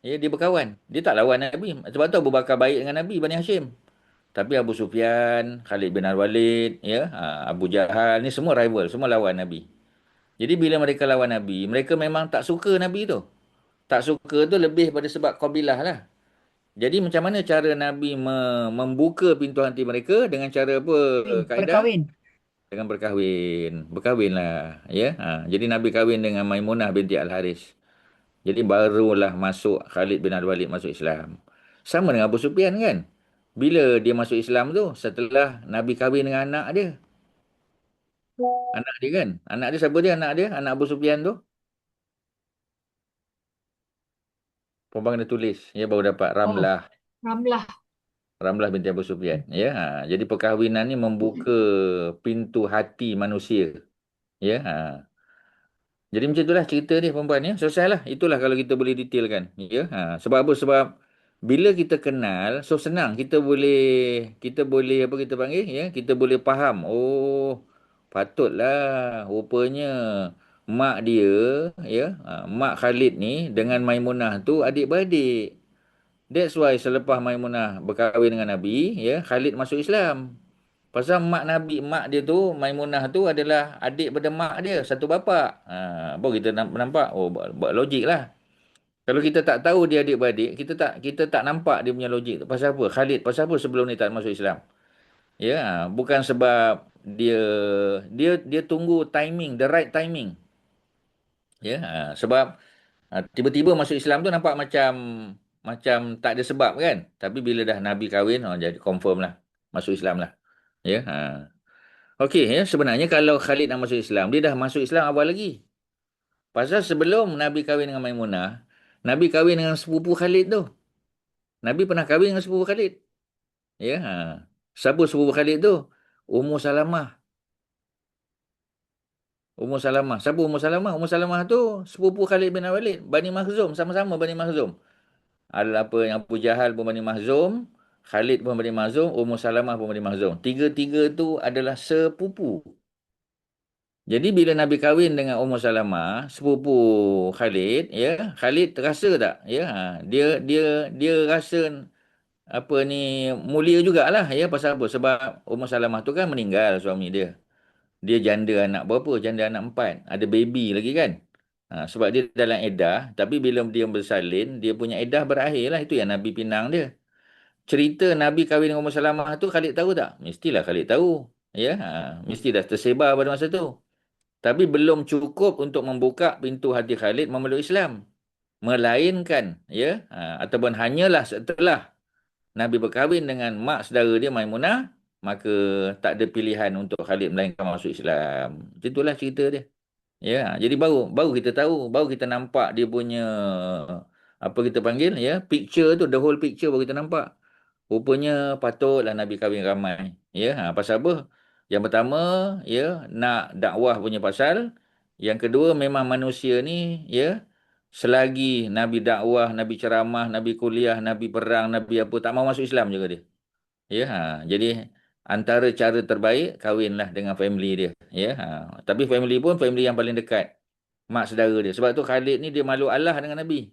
Ya, dia berkawan. Dia tak lawan Nabi. Sebab tu Abu Bakar baik dengan Nabi, Bani Hashim. Tapi Abu Sufyan, Khalid bin Al-Walid, ya, Abu Jahal, ni semua rival, semua lawan Nabi. Jadi bila mereka lawan Nabi, mereka memang tak suka Nabi tu. Tak suka tu lebih pada sebab kabilah lah. Jadi macam mana cara Nabi membuka pintu hati mereka dengan cara apa, kaedah? Berkahwin. Dengan berkahwin. Berkahwinlah. Ya? Jadi Nabi kahwin dengan Maimunah binti Al-Haris. Jadi barulah masuk Khalid bin Al-Walid masuk Islam. Sama dengan Abu Sufyan kan. Bila dia masuk Islam tu? Setelah Nabi kahwin dengan anak dia. Anak dia kan? Anak dia siapa dia? Anak dia? Anak Abu Sufyan tu? Perempuan kena tulis. Ya, baru dapat Oh, Ramlah. Ramlah. Ramlah binti Abu Sufyan. Ya, jadi perkahwinan ni membuka pintu hati manusia. Ya, jadi macam itulah cerita dia perempuan ya. Selesai lah. Itulah kalau kita boleh detailkan. Ya, sebab apa? Sebab bila kita kenal, so senang. Kita boleh apa kita panggil ya? Kita boleh faham. Oh, patutlah rupanya mak dia ya, mak Khalid ni dengan Maimunah tu adik-beradik. That's why selepas Maimunah berkahwin dengan Nabi, ya, Khalid masuk Islam. Pasal mak dia tu, Maimunah tu adalah adik pada mak dia, satu bapa. Baru kita nampak, oh, buat logik lah. Kalau kita tak tahu dia adik-beradik, kita tak nampak dia punya logik tu. Pasal apa? Khalid, pasal apa sebelum ni tak masuk Islam? Ya, bukan sebab dia tunggu timing, the right timing. Ya, sebab tiba-tiba masuk Islam tu nampak macam tak ada sebab kan. Tapi bila dah Nabi kahwin, jadi confirm lah. Masuk Islam lah. Ya. Okey, ya, sebenarnya kalau Khalid nak masuk Islam, dia dah masuk Islam awal lagi. Pasal sebelum Nabi kahwin dengan Maimunah, Nabi kahwin dengan sepupu Khalid tu. Nabi pernah kahwin dengan sepupu Khalid. Ya. Siapa sepupu Khalid tu? Ummu Salamah. Ummu Salamah. Siapa Ummu Salamah? Ummu Salamah tu sepupu Khalid bin Walid. Bani Makhzum. Sama-sama Bani Makhzum. Ada apa yang Abu Jahal pun Bani Makhzum, Khalid pun Bani Makhzum, Ummu Salamah pun Bani Makhzum. Tiga-tiga tu adalah sepupu. Jadi bila Nabi kahwin dengan Ummu Salamah, sepupu Khalid, ya, Khalid terasa tak? Ya, dia rasa apa ni mulia jugalah ya pasal apa? Sebab Ummu Salamah tu kan meninggal suami dia. Dia janda anak berapa? Janda anak 4. Ada baby lagi kan? Sebab dia dalam edah. Tapi bila dia bersalin, dia punya edah berakhir lah. Itu yang Nabi pinang dia. Cerita Nabi kahwin dengan Ummu Salamah tu Khalid tahu tak? Mestilah Khalid tahu. Ya, mesti dah tersebar pada masa tu. Tapi belum cukup untuk membuka pintu hati Khalid memeluk Islam. Melainkan, ya, ataupun hanyalah setelah Nabi berkahwin dengan mak saudara dia Maimunah, maka tak ada pilihan untuk Khalid melainkan masuk Islam. Itulah cerita dia. Ya, jadi baru kita tahu, baru kita nampak dia punya apa kita panggil ya, picture tu, the whole picture baru kita nampak. Rupanya patutlah Nabi kahwin ramai. Ya, pasal apa? Yang pertama, ya, nak dakwah punya pasal. Yang kedua, memang manusia ni, ya, selagi Nabi dakwah, Nabi ceramah, Nabi kuliah, Nabi perang, Nabi apa, tak mau masuk Islam juga dia. Ya, jadi antara cara terbaik, kahwinlah dengan family dia. Ya, tapi family pun family yang paling dekat. Mak saudara dia. Sebab tu Khalid ni dia malu Allah dengan Nabi.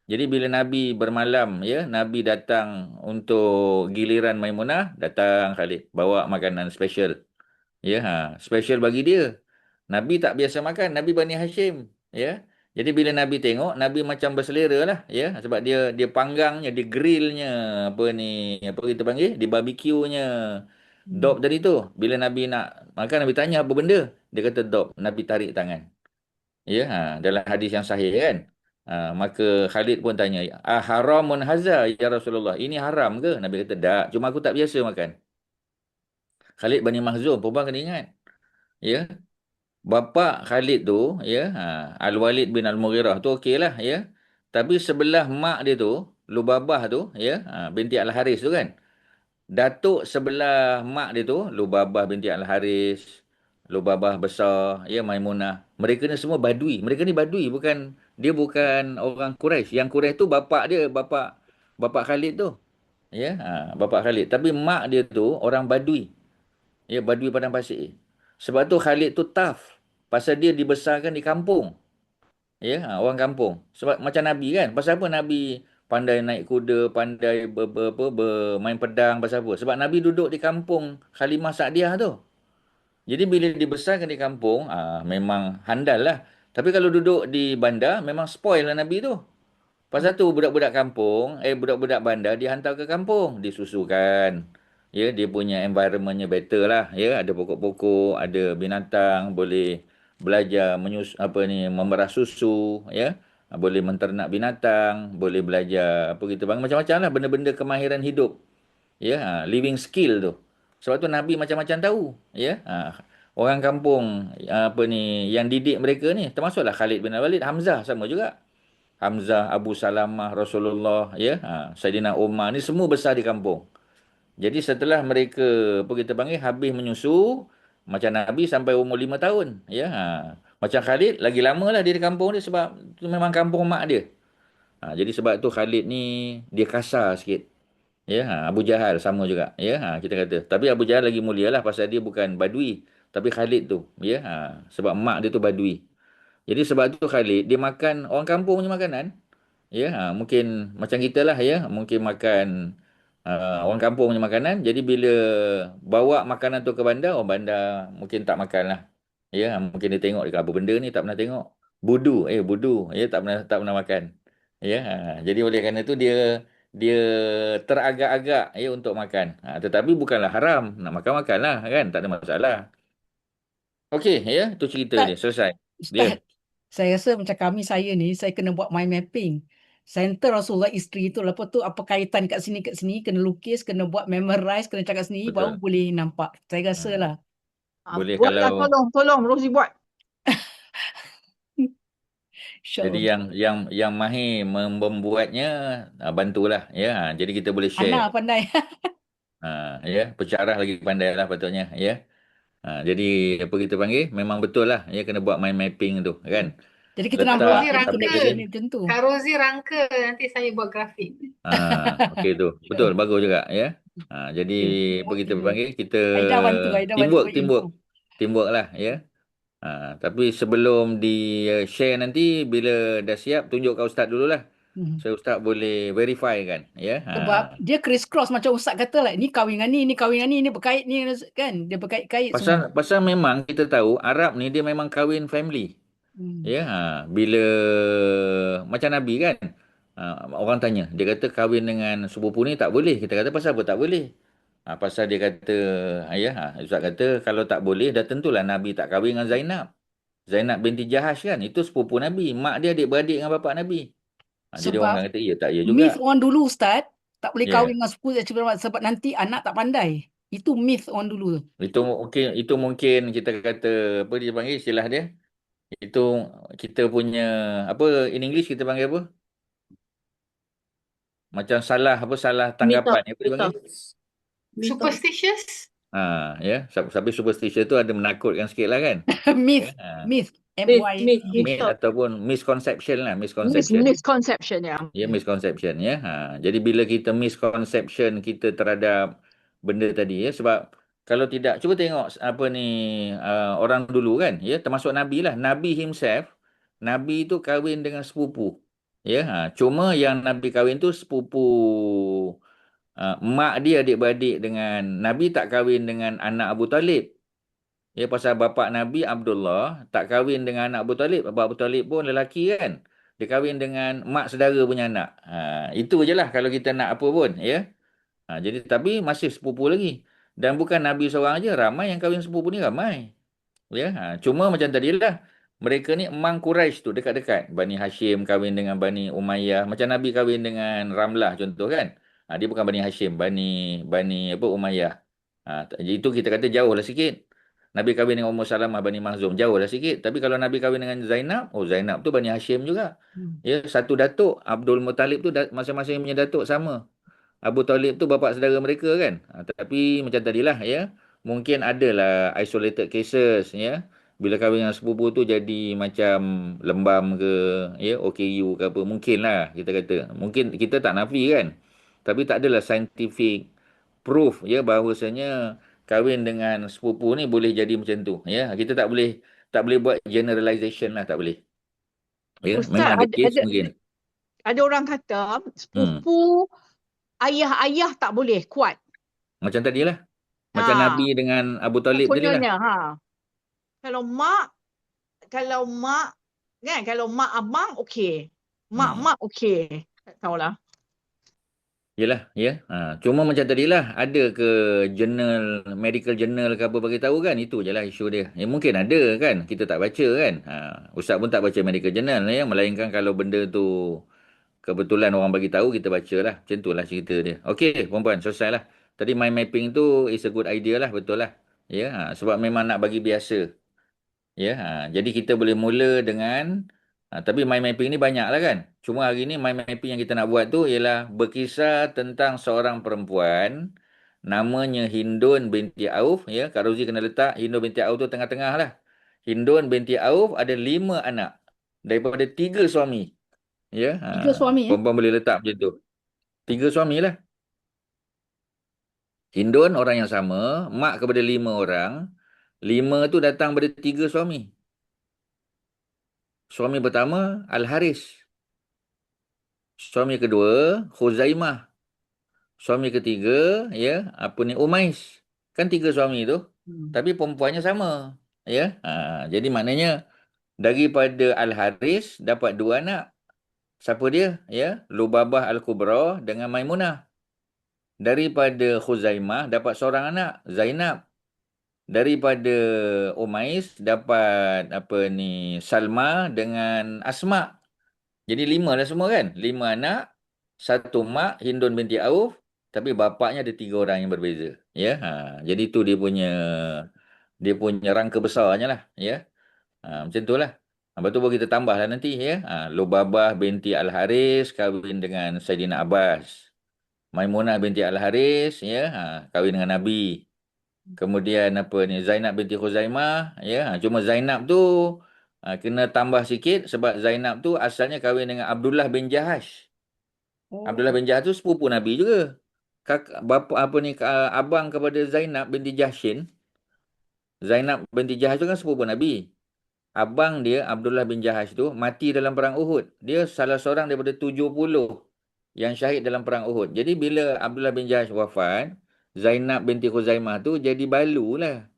Jadi bila Nabi bermalam, ya, Nabi datang untuk giliran Maimunah, datang Khalid bawa makanan special. Ya, special bagi dia. Nabi tak biasa makan, Nabi Bani Hashim, ya. Jadi bila Nabi tengok, Nabi macam berselera lah, ya, sebab dia panggangnya, dia grillnya, apa ni, apa kita panggil, di barbecue-nya dop tadi tu. Bila Nabi nak makan, Nabi tanya apa benda? Dia kata dop. Nabi tarik tangan. Ya, dalam hadis yang sahih kan. Maka Khalid pun tanya, haramun haza ya Rasulullah. Ini haram ke? Nabi kata, tak. Cuma aku tak biasa makan. Khalid Bani Makhzum, perempuan kena ingat. Ya, bapa Khalid tu, ya, Al-Walid bin Al-Mughirah tu okeylah, ya. Tapi sebelah mak dia tu, Lubabah tu, ya, binti Al-Haris tu kan. Datuk sebelah mak dia tu, Lubabah binti Al-Haris, Lubabah besar, ya, Maimunah. Mereka ni semua Badui. Mereka ni Badui, dia bukan orang Quraisy. Yang Quraisy tu bapa dia, bapa Khalid tu. Ya, bapa Khalid. Tapi mak dia tu orang Badui. Ya, Badui Padang Pasir. Sebab tu Khalid tu tough. Pasal dia dibesarkan di kampung. Ya, orang kampung. Sebab macam Nabi kan. Pasal apa Nabi pandai naik kuda, pandai bermain pedang, pasal apa? Sebab Nabi duduk di kampung Halimah Sa'diyah tu. Jadi bila dibesarkan di kampung, memang handal lah. Tapi kalau duduk di bandar, memang spoil lah Nabi tu. Pasal tu budak-budak kampung, budak-budak bandar dihantar ke kampung, disusukan. Ya, dia punya environmentnya better lah. Ya, ada pokok-pokok, ada binatang, boleh belajar memerah susu, ya. Boleh menternak binatang, boleh belajar apa kita panggil macam-macam lah benda-benda kemahiran hidup. Ya, living skill tu. Sebab tu Nabi macam-macam tahu, ya. Orang kampung apa ni yang didik mereka ni termasuklah Khalid bin Walid, Hamzah sama juga. Hamzah, Abu Salamah, Rasulullah, ya. Saidina Umar ni semua besar di kampung. Jadi setelah mereka apa kita panggil habis menyusu macam Nabi sampai umur 5 tahun, ya. Macam Khalid lagi lama lah dia di kampung dia sebab tu memang kampung mak dia. Jadi sebab tu Khalid ni dia kasar sikit. Ya, Abu Jahal sama juga. Ya, kita kata. Tapi Abu Jahal lagi mulia lah pasal dia bukan Badui. Tapi Khalid tu. Ya, sebab mak dia tu Badui. Jadi sebab tu Khalid, dia makan orang kampung punya makanan. Ya, mungkin macam kita lah ya. Mungkin makan orang kampung punya makanan. Jadi bila bawa makanan tu ke bandar, orang bandar mungkin tak makan lah. Ya, mungkin dia tengok dekat apa benda ni tak pernah tengok. Budu, budu. Ya, tak pernah makan. Ya, jadi oleh kerana tu dia dia teragak-agak ya untuk makan. Tetapi bukanlah haram. Nak makan-makan lah kan. Tak ada masalah. Okey, ya. Itu cerita Ustaz, dia. Selesai. Dia. Ustaz, saya rasa macam saya ni, saya kena buat mind mapping. Center Rasulullah isteri tu, lepas tu apa kaitan kat sini, kena lukis, kena buat memorize, kena cakap sendiri, baru Betul. boleh nampak. Saya rasa Hmm. lah. Boleh Buatlah, kalau tolong Rozi buat. jadi InsyaAllah. yang mahir membuatnya bantulah ya. Jadi kita boleh share. Ana pandai. Ya, pensyarah lagi pandai lah patutnya ya. Jadi apa kita panggil memang betul lah ya kena buat mind mapping tu kan. Jadi kita Letak nampak Rozi jadi rangka. connection ni macam tu. Kak Rozi rangka, nanti saya buat grafik. Okey tu. Betul, bagus juga ya. Jadi apa kita panggil kita Aida bantu teamwork info. teamwork lah ya. Tapi sebelum di share nanti bila dah siap tunjuk kat ustaz dululah. So ustaz boleh verify kan ya. Sebab dia criss cross macam Ustaz kata lah, ni kahwin dengan ni kahwin dengan ni berkait ni kan, dia berkait-kait semua. Pasal memang kita tahu Arab ni dia memang kahwin family. Ya, bila macam Nabi kan. Orang tanya, dia kata kahwin dengan sepupu ni tak boleh. Kita kata pasal apa tak boleh? Pasal dia kata, Ustaz kata kalau tak boleh dah tentulah Nabi tak kahwin dengan Zainab. Zainab binti Jahash kan, itu sepupu Nabi. Mak dia adik-beradik dengan bapak Nabi. Jadi orang Sebab akan kata, ya tak, ya juga. myth orang dulu Ustaz, tak boleh Ya. kahwin dengan sepupu sebab nanti anak tak pandai. Itu myth orang dulu. Itu mungkin kita kata, apa dia panggil istilah dia? Itu kita punya, apa in English kita panggil apa? Macam salah tanggapan. Apa dia panggil? Superstitious? Ya. Sampai superstitious tu ada menakutkan sikit lah kan. myth, Ya. MYT. Ataupun misconception lah. Misconception. Misconception ya. Ya, misconception ya. Jadi bila kita misconception kita terhadap benda tadi ya, sebab kalau tidak cuba tengok apa ni orang dulu kan ya, termasuk Nabi lah. Nabi himself, Nabi tu kahwin dengan sepupu. Ya, cuma yang Nabi kahwin tu sepupu mak dia adik-beradik dengan Nabi, tak kahwin dengan anak Abu Talib. Ya, pasal bapa Nabi Abdullah tak kahwin dengan anak Abu Talib. Bapa Abu Talib pun lelaki kan. Dia kahwin dengan mak saudara punya anak. Itu je lah kalau kita nak apa pun. Ya. Jadi tapi masih sepupu lagi. Dan bukan Nabi seorang aja, ramai yang kahwin sepupu ni ramai. Ya. Cuma macam tadi lah. Mereka ni emang Quraisy tu dekat-dekat. Bani Hashim kahwin dengan Bani Umayyah. Macam Nabi kahwin dengan Ramlah contoh kan. Dia bukan Bani Hashim. Bani apa Umayyah. Jadi itu kita kata jauh lah sikit. Nabi kahwin dengan Ummu Salamah Bani Mahzum, jauh lah sikit. Tapi kalau Nabi kahwin dengan Zainab, Zainab tu Bani Hashim juga. Ya, satu datuk, Abdul Muttalib tu masing-masing punya datuk sama. Abu Talib tu bapa saudara mereka kan. Tapi macam tadilah ya, mungkin adalah isolated cases ya. Bila kahwin dengan sepupu tu jadi macam lembam ke, ya, OKU ke apa, mungkinlah kita kata. Mungkin kita tak nafi kan. Tapi tak adalah scientific proof ya bahawasanya kahwin dengan sepupu ni boleh jadi macam tu ya. Kita tak boleh buat generalization lah, tak boleh. Ya, Ustaz, memang ada case mungkin. Ada orang kata sepupu ayah tak boleh kuat. Macam tadilah. Macam Nabi dengan Abu Talib tadilah. Kalau mak kan, kalau mak abang okey. Mak okey. Tak tahulah. Yelah, ya. Cuma macam tadilah, ada ke medical journal ke apa bagi tahu kan? Itu je lah isu dia. Mungkin ada kan, kita tak baca kan. Ustaz pun tak baca medical journal ya. Melainkan kalau benda tu kebetulan orang bagi tahu, kita baca lah. Macam tu lah cerita dia. Okey, puan-puan, selesai lah. tadi mind mapping tu is a good idea lah, betul lah. Ya, sebab memang nak bagi biasa. Ya, jadi kita boleh mula dengan tapi mind mapping ni banyak lah kan. Cuma hari ni mind mapping yang kita nak buat tu ialah berkisar tentang seorang perempuan namanya Hindun binti Auf. Ya, Kak Rozi kena letak Hindun binti Auf tu tengah-tengah lah. Hindun binti Auf ada 5 anak daripada 3 suami. Ya, 3 suami perempuan boleh letak macam tu. 3 suami lah. Hindun orang yang sama, mak kepada 5 orang. 5 tu datang pada 3 suami. Suami pertama Al-Haris. Suami kedua Khuzaimah. Suami ketiga Umais. Kan 3 suami tu. Tapi perempuannya sama. Ya. Jadi maknanya daripada Al-Haris dapat 2 anak. Siapa dia? Ya, Lubabah Al-Kubra dengan Maimunah. Daripada Khuzaimah dapat seorang anak, Zainab. Daripada Umais dapat Salma dengan Asma. Jadi 5 lah semua kan. 5 anak, 1 mak, Hindun binti Auf, tapi bapaknya ada 3 orang yang berbeza. Ya, jadi tu dia punya rangka besarnya lah. Ya, macam tu lah. Lepas tu baru kita tambah lah nanti ya. Lubabah binti Al-Haris kahwin dengan Saidina Abbas. Maimunah binti Al-Haris kahwin dengan Nabi. Kemudian Zainab binti Khuzaimah cuma Zainab tu kena tambah sikit sebab Zainab tu asalnya kahwin dengan Abdullah bin Jahash. Abdullah bin Jahash tu sepupu Nabi juga. Abang kepada Zainab binti Jahshin. Zainab binti Jahash tu kan sepupu Nabi. Abang dia Abdullah bin Jahash tu mati dalam perang Uhud. Dia salah seorang daripada 70 yang syahid dalam perang Uhud. Jadi bila Abdullah bin Jahash wafat, Zainab binti Khuzaimah tu jadi balu lah.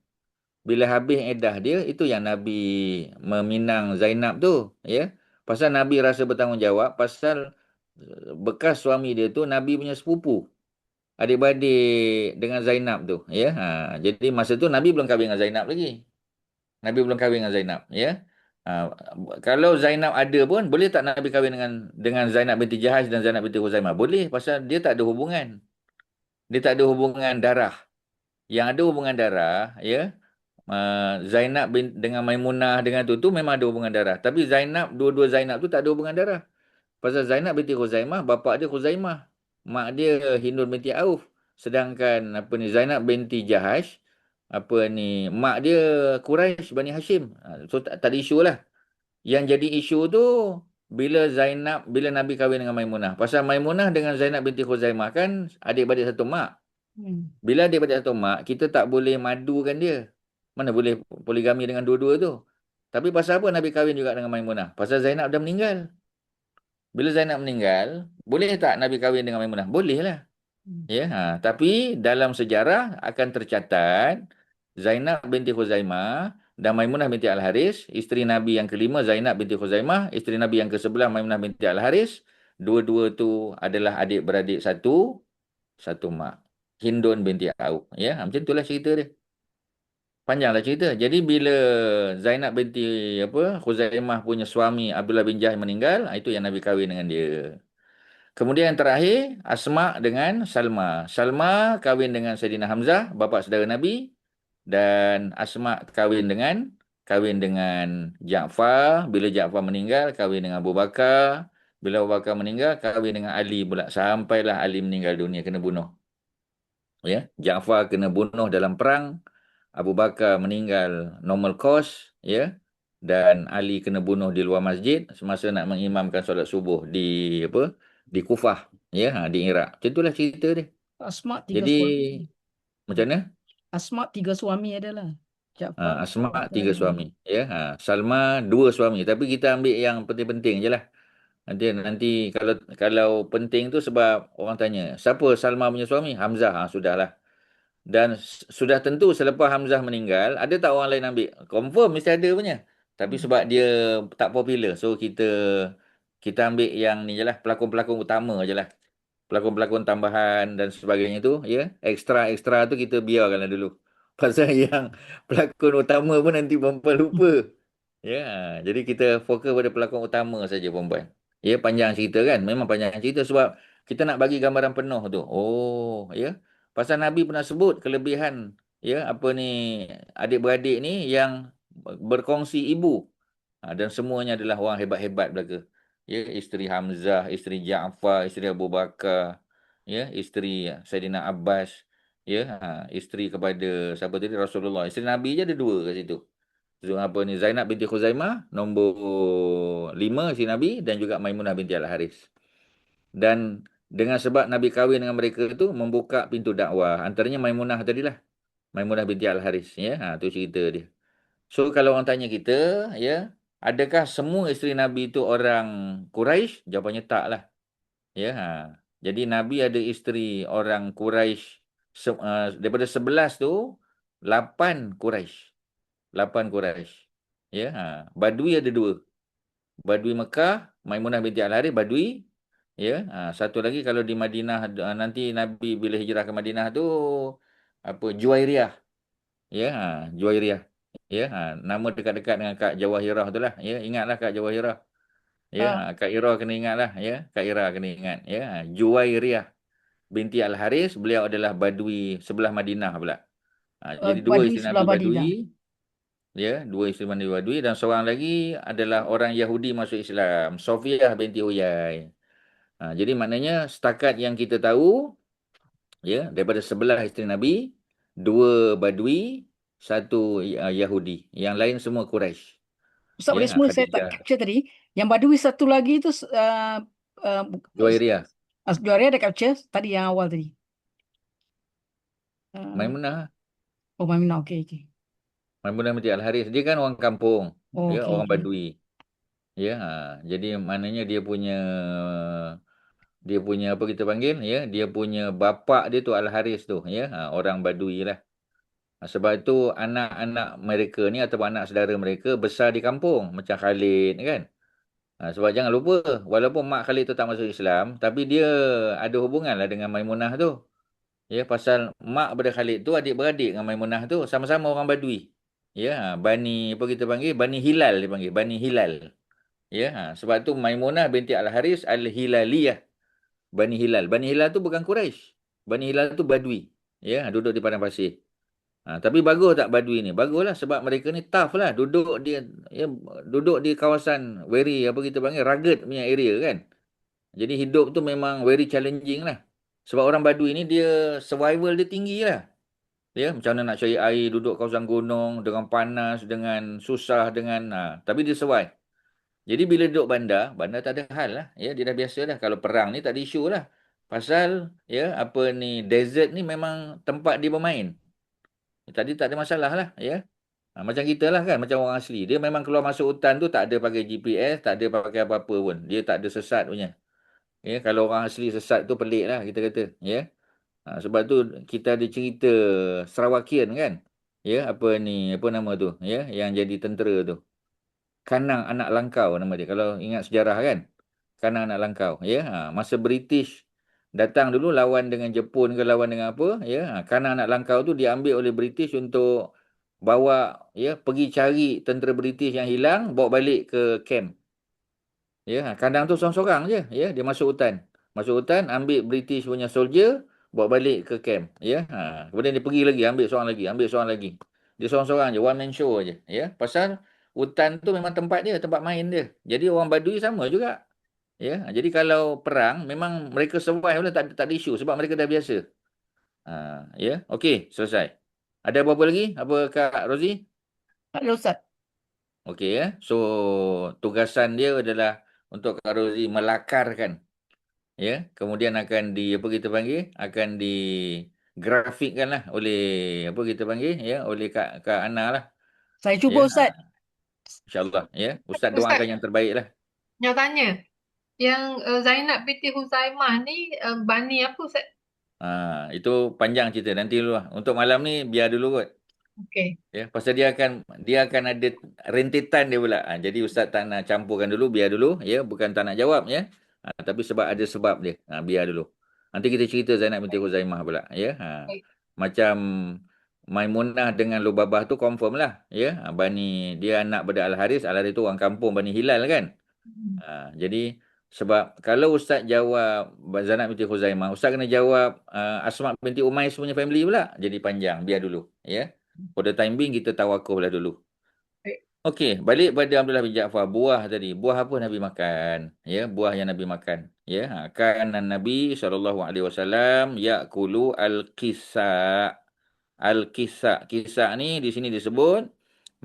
Bila habis iddah dia, itu yang Nabi meminang Zainab tu. Ya. Pasal Nabi rasa bertanggungjawab, pasal bekas suami dia tu Nabi punya sepupu. Adik-beradik dengan Zainab tu. Ya. Jadi masa tu Nabi belum kahwin dengan Zainab lagi. Nabi belum kahwin dengan Zainab. Ya. Kalau Zainab ada pun, boleh tak Nabi kahwin dengan Zainab binti Jahash dan Zainab binti Khuzaimah? Boleh, pasal dia tak ada hubungan. Dia tak ada hubungan darah. Yang ada hubungan darah, ya, Zainab dengan Maimunah dengan tu memang ada hubungan darah. Tapi dua-dua Zainab tu tak ada hubungan darah. Pasal Zainab binti Khuzaimah, bapak dia Khuzaimah. Mak dia Hindun binti Auf. Sedangkan Zainab binti Jahash, mak dia Quraisy Bani Hashim. So tak ada isu lah. Yang jadi isu tu bila Nabi kahwin dengan Maimunah. Pasal Maimunah dengan Zainab binti Khuzaimah kan adik-beradik satu mak. Bila adik-beradik satu mak, kita tak boleh madukan dia. Mana boleh poligami dengan dua-dua tu. Tapi pasal apa Nabi kahwin juga dengan Maimunah? Pasal Zainab dah meninggal. Bila Zainab meninggal, boleh tak Nabi kahwin dengan Maimunah? Boleh lah. Ya, tapi dalam sejarah akan tercatat Zainab binti Khuzaimah dan Maimunah binti Al-Haris, isteri Nabi yang kelima Zainab binti Khuzaimah, isteri Nabi yang ke-11 Maimunah binti Al-Haris, dua-dua tu adalah adik-beradik satu mak. Hindun binti Auf. Ya, macam itulah cerita dia. Panjanglah cerita. Jadi bila Zainab binti Khuzaimah punya suami Abdullah bin Jahash meninggal, itu yang Nabi kahwin dengan dia. Kemudian yang terakhir, Asma dengan Salma. Salma kahwin dengan Saidina Hamzah, bapa saudara Nabi. Dan Asma kahwin dengan Ja'far. Bila Ja'far meninggal, kahwin dengan Abu Bakar. Bila Abu Bakar meninggal, kahwin dengan Ali pula. Sampailah Ali meninggal dunia, kena bunuh. Ya, Ja'far kena bunuh dalam perang. Abu Bakar meninggal normal course. Ya. Dan Ali kena bunuh di luar masjid semasa nak mengimamkan solat subuh di Kufah, ya, di Iraq. Macam itulah cerita dia. Asma 3 Jadi suami. macam mana? Asma 3 suami adalah. Ja'far. Asma 3 suami, ya. Salma 2 suami, tapi kita ambil yang penting-penting je lah. Nanti kalau penting tu sebab orang tanya, siapa Salma punya suami? Hamzah. Sudahlah. Dan sudah tentu selepas Hamzah meninggal, ada tak orang lain ambil? Confirm mesti ada punya. Tapi sebab dia tak popular, so kita ambil yang ni je lah, pelakon-pelakon utama je lah. Pelakon-pelakon tambahan dan sebagainya tu, ya. Ekstra-ekstra tu kita biarkanlah dulu. Pasal yang pelakon utama pun nanti perempuan lupa. Ya, jadi kita fokus pada pelakon utama saja perempuan. Ya, panjang cerita kan? Memang panjang cerita sebab kita nak bagi gambaran penuh tu. Oh, ya. Pasal Nabi pernah sebut kelebihan ya apa ni adik-beradik ni yang berkongsi ibu. Dan semuanya adalah orang hebat-hebat belaka. Ya, isteri Hamzah, isteri Ja'far, isteri Abu Bakar, ya, isteri Saidina Abbas, ya, isteri kepada siapa tadi Rasulullah. Isteri Nabi je ada 2 kat situ. So, apa ni Zainab binti Khuzaimah nombor 5 isteri Nabi dan juga Maimunah binti Al-Haris. Dan dengan sebab Nabi kahwin dengan mereka tu membuka pintu dakwah. Antaranya Maimunah tadilah. Maimunah binti Al-Haris, ya. Tu cerita dia. So kalau orang tanya kita, ya, adakah semua isteri Nabi itu orang Quraisy? Jawapannya tak lah. Ya, jadi Nabi ada isteri orang Quraisy daripada 11 tu 8 Quraisy. 8 Quraisy. Ya, Badui ada 2. Badui Mekah, Maimunah binti Al-Harith, Badui. Ya, satu lagi kalau di Madinah nanti Nabi bila hijrah ke Madinah tu apa Juwairiyah. Ya, Juwairiyah. Ya, nama dekat-dekat dengan Kak Jawahirah tu lah. Ya, ingatlah Kak Jawahirah. Ya, Kak Ira kena ingatlah. Ya, Kak Ira kena ingat. Ya, Juwairiyah binti Al-Haris, beliau adalah Badui sebelah Madinah pula. Jadi 2 Badui isteri sebelah Nabi Madinah. Badui. Ya, 2 isteri Nabi Badui dan seorang lagi adalah orang Yahudi masuk Islam, Sofiyah binti Huyai. Jadi maknanya setakat yang kita tahu, ya, daripada 11 isteri Nabi, 2 Badui, 1 Yahudi. Yang lain semua Quraisy. Ustaz boleh Ya, semula saya tak Khadijah, capture tadi. Yang Badui satu lagi tu Juwairiyah, Juara ada capture tadi yang awal tadi. Maimunah, Oh Maimunah, okey okey. Maimunah binti Al-Haris. Dia kan orang kampung, Oh ya, okey orang okey. Badui. Ya, jadi maknanya dia punya apa kita panggil, ya, dia punya bapa dia tu Al-Haris tu, ya, orang Badui lah. Sebab itu anak-anak mereka ni atau anak saudara mereka besar di kampung macam Khalid kan. Sebab jangan lupa walaupun mak Khalid tu tak masuk Islam tapi dia ada hubungan lah dengan Maimunah tu. Ya, pasal mak pada Khalid tu adik-beradik dengan Maimunah tu sama-sama orang Badui. Ya, Bani apa kita panggil? Bani Hilal dia panggil, Bani Hilal. Ya, sebab tu Maimunah binti Al-Haris Al-Hilaliyah. Bani Hilal. Bani Hilal tu bukan Quraisy. Bani Hilal tu Badui. Ya, duduk di padang pasir. Tapi bagus tak Badui ni? Baguslah sebab mereka ni tough lah. Duduk di kawasan very apa kita panggil rugged punya area kan. Jadi hidup tu memang very challenging lah. Sebab orang Badui ni dia survival dia tinggi lah. Ya, macam mana nak cari air, duduk kawasan gunung dengan panas, dengan susah, tapi dia survive. Jadi bila duduk bandar tak ada hal lah. Ya, dia dah biasa dah. Kalau perang ni tak ada isu lah. Pasal ya apa ni desert ni memang tempat dia bermain. Tadi tak ada masalah lah. Ya. Macam kita lah kan, macam orang asli. Dia memang keluar masuk hutan tu tak ada pakai GPS, tak ada pakai apa-apa pun. Dia tak ada sesat punya. Ya, kalau orang asli sesat tu pelik lah kita kata. Ya. Sebab tu kita ada cerita Sarawakian kan. Ya, apa ni, apa nama tu? Ya, yang jadi tentera tu. Kanang Anak Langkau nama dia. Kalau ingat sejarah kan. Kanang Anak Langkau. Ya, masa British datang dulu lawan dengan Jepun ke lawan dengan apa. Ya, Kanang Anak Langkau tu diambil oleh British untuk bawa ya pergi cari tentera British yang hilang, bawa balik ke camp. Ya, kandang tu seorang-seorang je. Ya, dia masuk hutan. Masuk hutan, ambil British punya soldier, bawa balik ke camp. Ya, kemudian dia pergi lagi, ambil seorang lagi, ambil seorang lagi. Dia seorang-seorang je, one man show je. Ya, pasal hutan tu memang tempat dia, tempat main dia. Jadi orang Badui sama juga. Ya, jadi kalau perang, memang mereka survive lah, tak ada isu sebab mereka dah biasa. Ya, okey, selesai. Ada apa-apa lagi? Apa Kak Rozi? Tak ada Ustaz. Okey ya. So tugasan dia adalah untuk Kak Rozi melakarkan ya. Kemudian akan apa kita panggil? Akan digrafikkan lah oleh apa kita panggil ya, oleh Kak Ana lah. Saya Ya. cuba Ustaz. InsyaAllah ya. Ustaz Ustaz, doakan yang terbaik lah. nak tanya. Yang Zainab binti Huzaimah ni Bani apa Ustaz? Itu panjang cerita nanti dulu lah. Untuk malam ni biar dulu kot. Okey. Ya, pasal dia akan ada rentetan dia pula. Jadi ustaz tak nak campurkan dulu, biar dulu ya, bukan tak nak jawab ya. Tapi sebab ada sebab dia. Biar dulu. Nanti kita cerita Zainab binti Huzaimah pula ya. Baik. Macam Maimunah dengan Lubabah tu confirm lah ya. Bani dia anak pada Al-Haris, Al-Haris tu orang kampung Bani Hilal kan. Jadi Sebab kalau Ustaz jawab Zainab binti Khuzaimah, Ustaz kena jawab Asma binti Umais punya family pula. Jadi panjang, biar dulu. Ya. For the time being, kita tawakuf lah dulu. Baik. Okey, balik pada Abdullah bin Ja'far. Buah tadi. Buah apa Nabi makan? Ya, buah yang Nabi makan. Ya, kanan Nabi SAW ya'kulu al-kisa'. Al-kisa'. Kisa' ni di sini disebut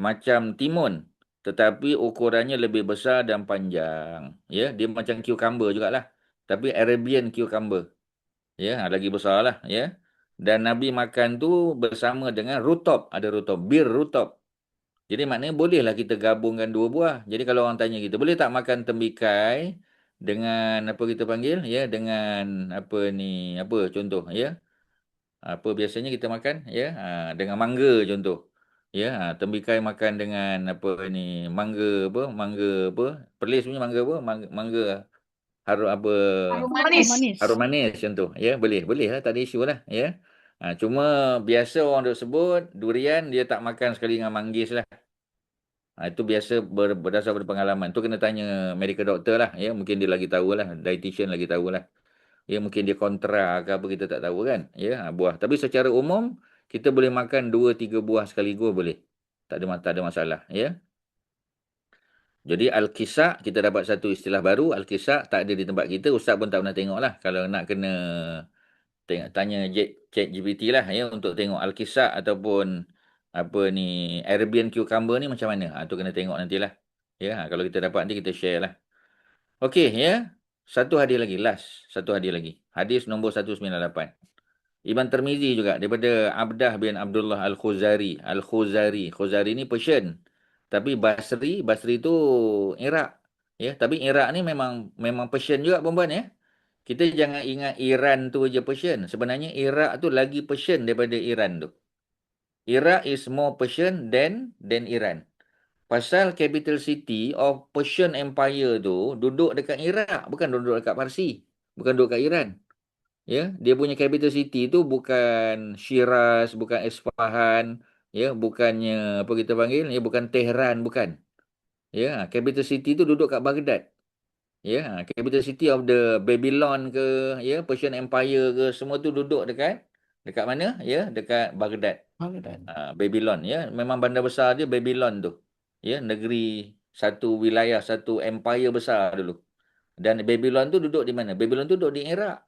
macam timun. Tetapi ukurannya lebih besar dan panjang. Ya, dia macam cucumber jugalah. Tapi Arabian cucumber. Ya, lagi besar lah. Ya. Dan Nabi makan tu bersama dengan rutop. Ada rutop. Bir rutop. Jadi maknanya bolehlah kita gabungkan dua buah. Jadi kalau orang tanya kita, boleh tak makan tembikai dengan apa kita panggil? Ya, dengan apa ni, apa contoh? Ya, apa biasanya kita makan? Ya, dengan mangga contoh. Ya, tembikai makan dengan apa ni, mangga apa? Mangga apa? Perlis punya mangga apa? Mangga harum apa? Harum Harum manis. manis. Harum manis contoh. Ya, boleh. Boleh lah, tak ada isu lah. Ya. Cuma biasa orang duk sebut durian dia tak makan sekali dengan manggis lah. Itu biasa berdasar pada pengalaman. Tu kena tanya medical doctor lah. Ya, mungkin dia lagi tahu lah. Dietitian lagi tahu lah. Ya, mungkin dia kontra ke apa kita tak tahu kan. Ya, buah. Tapi secara umum, kita boleh makan 2-3 buah sekaligus boleh. Tak ada masalah. Ya. Jadi Al-Kisa' kita dapat satu istilah baru. Al-Kisa' tak ada di tempat kita. Ustaz pun tak pernah tengok lah. Kalau nak kena tanya ChatGPT lah ya untuk tengok Al-Kisa' ataupun apa ni Arabian cucumber ni macam mana. Tu kena tengok nantilah. Ya, kalau kita dapat nanti kita share lah. Okey ya. Satu hadis lagi, last. Satu hadis lagi. Hadis nombor 198. Ibn Tirmizi juga daripada Abdah bin Abdullah Al-Khuzari. Al-Khuzari. Khuzari ni Persian. Tapi Basri tu Iraq. Ya, tapi Iraq ni memang Persian juga perempuan ya. Kita jangan ingat Iran tu je Persian. Sebenarnya Iraq tu lagi Persian daripada Iran tu. Iraq is more Persian than Iran. Pasal capital city of Persian Empire tu duduk dekat Iraq, bukan duduk dekat Parsi. Bukan duduk kat Iran. Ya, dia punya capital city tu bukan Shiraz, bukan Isfahan, ya, bukannya apa kita panggil, ya, bukan Tehran, bukan. Ya, capital city tu duduk kat Baghdad. Ya, capital city of the Babylon ke, ya, Persian Empire ke, semua tu duduk dekat mana? Ya, dekat Baghdad. Baghdad. Babylon, ya, memang bandar besar dia Babylon tu. Ya, negeri satu wilayah, satu empire besar dulu. Dan Babylon tu duduk di mana? Babylon tu duduk di Iraq.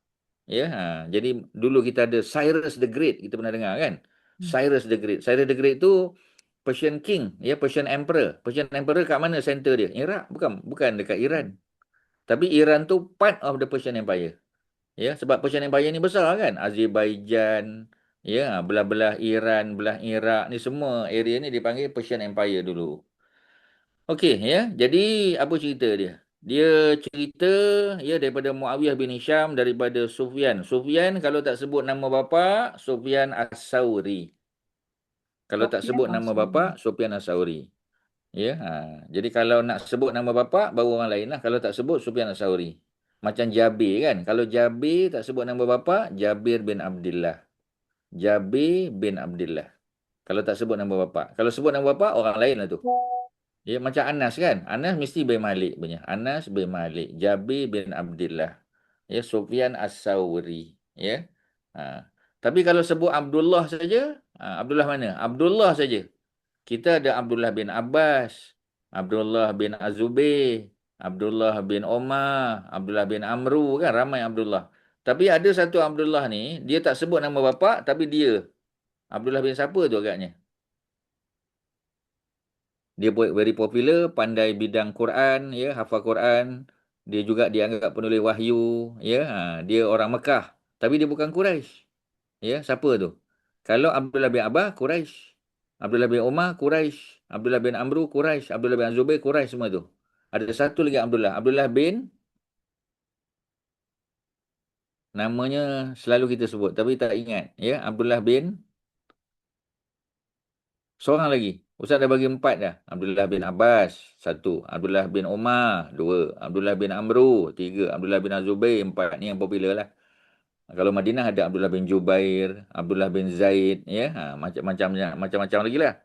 Ya, jadi dulu kita ada Cyrus the Great, kita pernah dengar kan? Cyrus the Great. Cyrus the Great tu Persian King, ya, Persian Emperor. Persian Emperor kat mana center dia? Iraq, bukan dekat Iran. Tapi Iran tu part of the Persian Empire. Ya, sebab Persian Empire ni besar kan? Azerbaijan, ya, belah-belah Iran, belah Iraq ni semua area ni dipanggil Persian Empire dulu. Okey, ya. Jadi apa cerita dia? Dia cerita ya daripada Muawiyah bin Hisham, daripada Sufyan. Sufyan kalau tak sebut nama bapa, Sufyan As-Sauri. Kalau tak sebut nama bapa, Sufyan As-Sauri. Ya, jadi kalau nak sebut nama bapa baru orang lain lah. Kalau tak sebut Sufyan As-Sauri. Macam Jabir kan. Kalau Jabir tak sebut nama bapa, Jabir bin Abdullah. Jabir bin Abdullah. Kalau tak sebut nama bapa. Kalau sebut nama bapa orang lain lah tu. Ya, macam Anas kan. Anas mesti bin Malik punya. Anas bin Malik. Jabir bin Abdullah. Ya, Sufyan As-Sauri. Ya. Tapi kalau sebut Abdullah saja, Abdullah mana? Abdullah saja. Kita ada Abdullah bin Abbas, Abdullah bin Azubair, Abdullah bin Omar, Abdullah bin Amru kan, ramai Abdullah. Tapi ada satu Abdullah ni, dia tak sebut nama bapa, tapi dia Abdullah bin siapa tu agaknya? Dia very popular, pandai bidang Quran, ya, hafal Quran. Dia juga dianggap penulis wahyu, ya. Dia orang Mekah, tapi dia bukan Quraisy. Ya, siapa tu? Kalau Abdullah bin Abbas, Quraisy. Abdullah bin Umar, Quraisy. Abdullah bin Amru, Quraisy. Abdullah bin Zubair, Quraisy semua tu. Ada satu lagi Abdullah. Abdullah bin, namanya selalu kita sebut, tapi tak ingat. Ya, Abdullah bin, seorang lagi. Ustaz dah bagi 4 dah. Abdullah bin Abbas, 1. Abdullah bin Umar, 2. Abdullah bin Amru, 3. Abdullah bin Zubair, 4. Ni yang popular lah. Kalau Madinah ada Abdullah bin Jubair, Abdullah bin Zaid, ya, macam-macam lagi lah.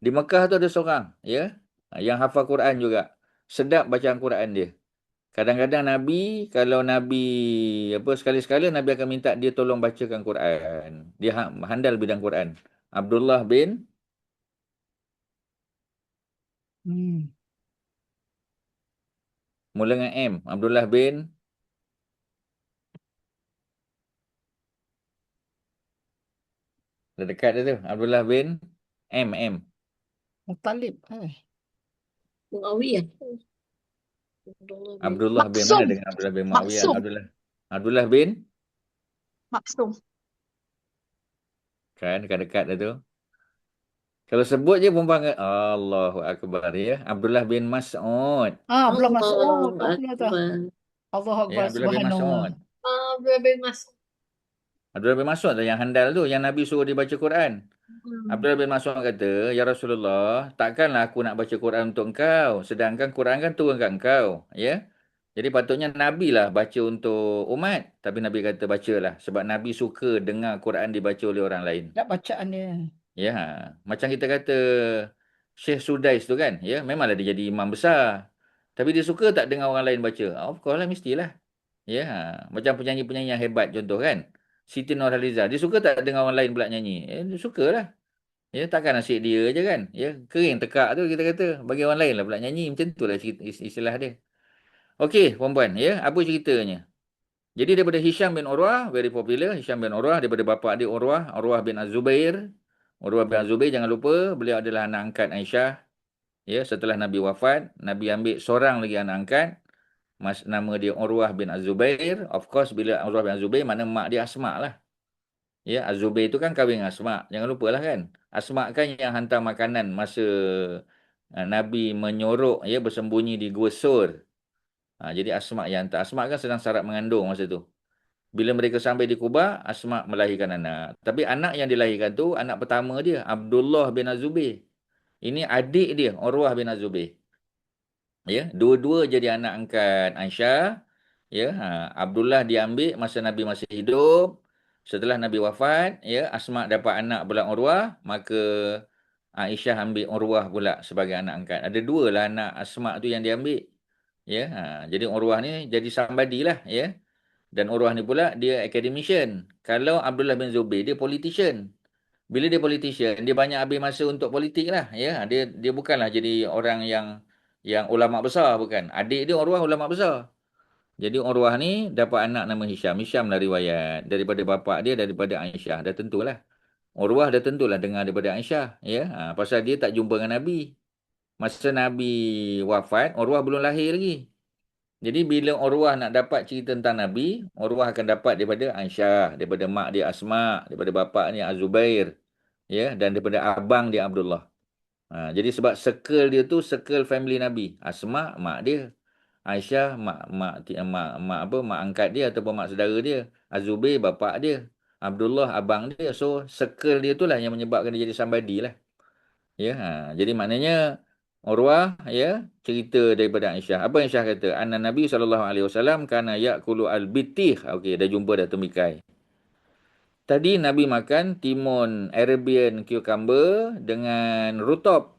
Di Mekah tu ada seorang, ya, yang hafal Quran juga. Sedap bacaan Quran dia. Kadang-kadang Nabi, kalau Nabi sekali-sekala Nabi akan minta dia tolong bacakan Quran. Dia handal bidang Quran. Abdullah bin, Hmm. mula dengan M. Abdullah bin, dah dekat dah tu. Abdullah bin M. Muttalib. Muawiyah. Abdullah bin mana Maksum. dengan Abdullah bin Muawiyah? Maksum. Abdullah bin, Maksum. kan dekat-dekat dah tu. Kalau sebut je perempuan kata, Allahu Akbar ya. Abdullah bin Mas'ud. Abdullah Mas'ud. Allahu Abdullah tu. Akbar. Allahu Ya, Akbar. Abdullah bin Subhanallah. Mas'ud. Abdullah bin Mas'ud. Abdullah bin Mas'ud tu yang handal tu, yang Nabi suruh dia baca Quran. Abdullah bin Mas'ud kata, Ya Rasulullah, takkanlah aku nak baca Quran untuk engkau, sedangkan Quran kan turun kat engkau. Ya. Jadi patutnya Nabi lah baca untuk umat. Tapi Nabi kata bacalah. Sebab Nabi suka dengar Quran dibaca oleh orang lain. Tak bacaan dia. Ya, macam kita kata Syekh Sudais tu kan, ya, memanglah dia jadi imam besar. Tapi dia suka tak dengar orang lain baca? Of course lah, mestilah. Ya, macam penyanyi-penyanyi yang hebat contoh kan. Siti Nurhaliza, dia suka tak dengar orang lain pula nyanyi? Dia sukalah. Ya, takkan asyik dia je kan. Ya, kering tekak tu kita kata. Bagi orang lain lah pula nyanyi. Macam tu lah istilah dia. Okey, puan-puan, ya, apa ceritanya? Jadi daripada Hisham bin Urwah, very popular. Hisham bin Urwah, daripada bapa dia Urwah, Urwah bin Az-Zubair. Urwah bin Az-Zubair, jangan lupa, beliau adalah anak angkat Aisyah. Ya, setelah Nabi wafat, Nabi ambil seorang lagi anak angkat. Nama dia Urwah bin Az-Zubair. Of course, bila Urwah bin Az-Zubair, mana mak dia Asma lah. Ya, Az-Zubair itu kan kahwin dengan Asma. Jangan lupalah kan. Asma kan yang hantar makanan masa Nabi menyorok, ya, bersembunyi di Gua Sur. Jadi Asma yang hantar. Asma kan sedang syarat mengandung masa tu. Bila mereka sampai di Kuba, Asma melahirkan anak. Tapi anak yang dilahirkan tu, anak pertama dia, Abdullah bin Az-Zubair. Ini adik dia, Urwah bin Az-Zubair. Ya, dua-dua jadi anak angkat Aisyah. Ya, Abdullah diambil masa Nabi masih hidup. Setelah Nabi wafat, ya, Asma dapat anak pula Urwah, maka Aisyah ambil Urwah pula sebagai anak angkat. Ada dua lah anak Asma tu yang diambil. Ya, jadi Urwah ni jadi somebody lah, ya. Dan Urwah ni pula dia academician. Kalau Abdullah bin Zubair dia politician. Bila dia politician, dia banyak habis masa untuk politik lah, ya. Dia bukanlah jadi orang yang ulama besar, bukan. Adik dia Urwah ulama besar. Jadi Urwah ni dapat anak nama Hisham. Hisham lah riwayat daripada bapa dia, daripada Aisyah. Dah tentulah. Urwah dah tentulah dengar daripada Aisyah, ya. Pasal dia tak jumpa dengan Nabi. Masa Nabi wafat, Urwah belum lahir lagi. Jadi bila Urwah nak dapat cerita tentang Nabi, Urwah akan dapat daripada Aisyah, daripada mak dia Asma, daripada bapa dia Az-Zubair, ya, dan daripada abang dia Abdullah. Jadi sebab circle dia tu circle family Nabi. Asma mak dia, Aisyah mak angkat dia ataupun mak saudara dia, Az-Zubair bapa dia, Abdullah abang dia. So circle dia tu lah yang menyebabkan dia jadi somebody lah. Ya, jadi maknanya Urwah, ya, cerita daripada Aisyah. Apa Aisyah kata? Anna Nabi SAW kana ya'kulu al-bitih. Okey, dah jumpa dah temikai. Tadi Nabi makan timun Arabian cucumber dengan rutab.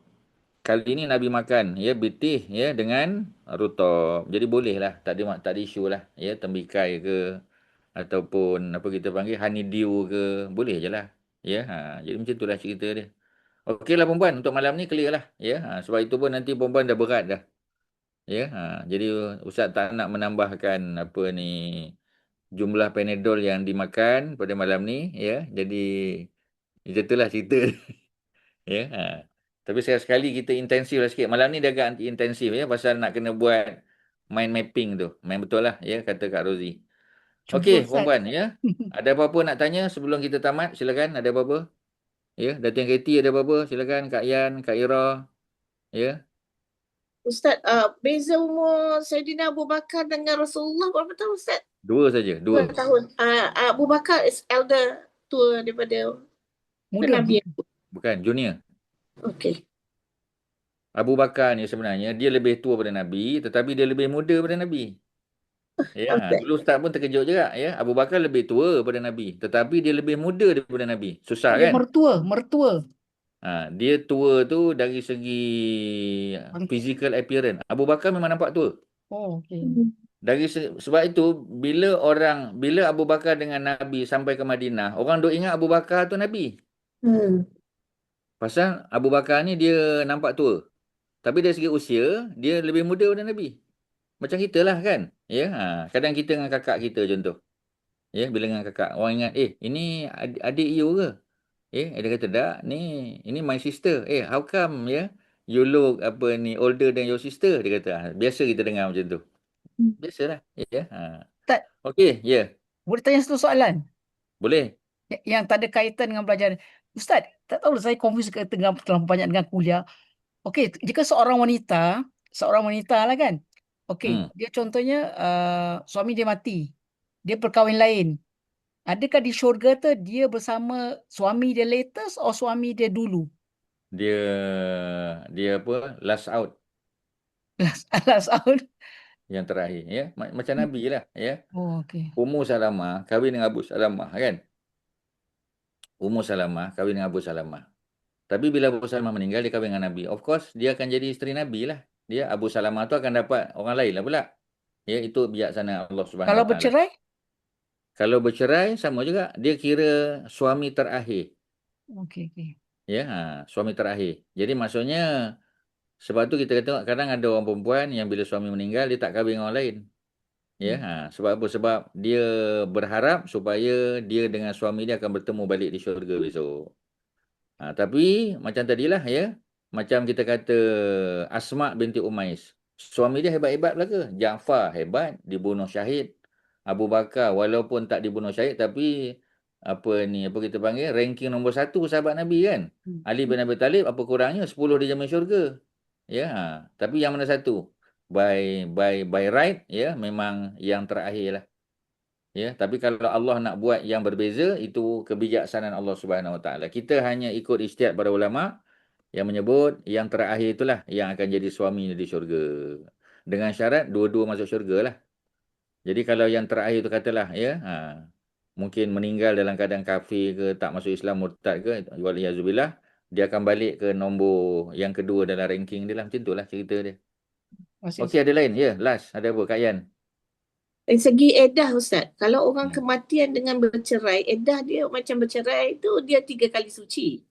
Kali ni Nabi makan, ya, bitih, ya, dengan rutab. Jadi boleh lah, tak ada isu lah, ya, temikai ke ataupun apa kita panggil honeydew ke, boleh je lah. Ya, jadi macam itulah cerita dia. Okeylah perempuan, untuk malam ni clear lah. Ya, sebab itu pun nanti perempuan dah berat dah. Ya, jadi Ustaz tak nak menambahkan apa ni jumlah Panadol yang dimakan pada malam ni. Ya, jadi itulah cerita. Ya, tapi sekali-sekali kita intensif lah sikit. Malam ni dia agak intensif ya, pasal nak kena buat mind mapping tu. Main betul lah, ya, kata Kak Rozi. Cuba Okey, Ustaz. perempuan, ya. Ada apa-apa nak tanya sebelum kita tamat? Silakan, ada apa-apa? Ya, Datin Katie ada apa-apa? Silakan Kak Yan, Kak Ira. Ya. Ustaz, beza umur Saidina Abu Bakar dengan Rasulullah berapa tahun Ustaz? Dua saja, 2 dua. tahun. Abu Bakar is elder tua daripada Muda. Nabi. Bukan, junior. Okey. Abu Bakar ni sebenarnya dia lebih tua pada Nabi, tetapi dia lebih muda pada Nabi. Ya, Okey. dulu Ustaz pun terkejut juga ya. Abu Bakar lebih tua pada Nabi, tetapi dia lebih muda daripada Nabi. Susah Dia kan? mertua. Dia tua tu dari segi physical appearance. Abu Bakar memang nampak tua. Oh, okey. Sebab itu bila Abu Bakar dengan Nabi sampai ke Madinah, orang duk ingat Abu Bakar tu Nabi. Pasal Abu Bakar ni dia nampak tua. Tapi dari segi usia, dia lebih muda daripada Nabi. Macam kita lah kan. Ya, kadang kita dengan kakak kita contoh. Ya, bila dengan kakak, orang ingat, ini adik you ke? Dia kata, tak, ini my sister. How come, you look older than your sister? Dia kata, biasa kita dengar macam tu. Biasalah. Ya. Ustaz, Okey, ya. boleh tanya satu soalan? Boleh. Yang tak ada kaitan dengan belajar. Ustaz, tak tahu saya confuse ke tengah terlalu banyak dengan kuliah. Okey, jika seorang wanita lah kan. Okey, dia contohnya suami dia mati. Dia berkahwin lain. Adakah di syurga tu dia bersama suami dia latest atau suami dia dulu? Dia last out, Last out. yang terakhir, ya. Macam Nabi lah, ya. Oh, okey. Ummu Salamah kahwin dengan Abu Salamah, kan? Ummu Salamah kahwin dengan Abu Salamah. Tapi bila Abu Salamah meninggal, dia kahwin dengan Nabi. Of course, dia akan jadi isteri Nabi lah. Dia, Abu Salamah tu akan dapat orang lain lah pula. Ya, itu bijaksana Allah Subhanahu Kalau Wa Taala. bercerai? Kalau bercerai, sama juga. Dia kira suami terakhir. Okey. Ya, suami terakhir. Jadi maksudnya, sebab tu kita tengok kadang ada orang perempuan yang bila suami meninggal, dia tak kahwin dengan orang lain. Ya, sebab apa? Sebab dia berharap supaya dia dengan suami dia akan bertemu balik di syurga besok. Tapi macam tadilah, ya. Macam kita kata Asma binti Umais. Suami dia hebat-hebat belaka. Ja'far hebat, dibunuh syahid. Abu Bakar walaupun tak dibunuh syahid, tapi apa kita panggil, ranking nombor 1 sahabat Nabi, kan. Ali bin Abi Talib apa kurangnya 10 dijamin syurga. Ya, tapi yang mana satu? By right, ya, memang yang terakhir lah. Ya, tapi kalau Allah nak buat yang berbeza, itu kebijaksanaan Allah Subhanahu Wa Taala. Kita hanya ikut ijtihad para ulama yang menyebut yang terakhir itulah yang akan jadi suami di syurga. Dengan syarat dua-dua masuk syurga lah. Jadi kalau yang terakhir itu katalah, ya, mungkin meninggal dalam keadaan kafir ke, tak masuk Islam, murtad ke, waliyazubillah, dia akan balik ke nombor yang kedua dalam ranking dia lah. Macam itulah cerita dia. Okey, ada lain? Ya, last. Ada apa, Kak Yan? Dari segi edah, Ustaz, kalau orang kematian dengan bercerai, edah dia macam bercerai tu dia 3 kali suci.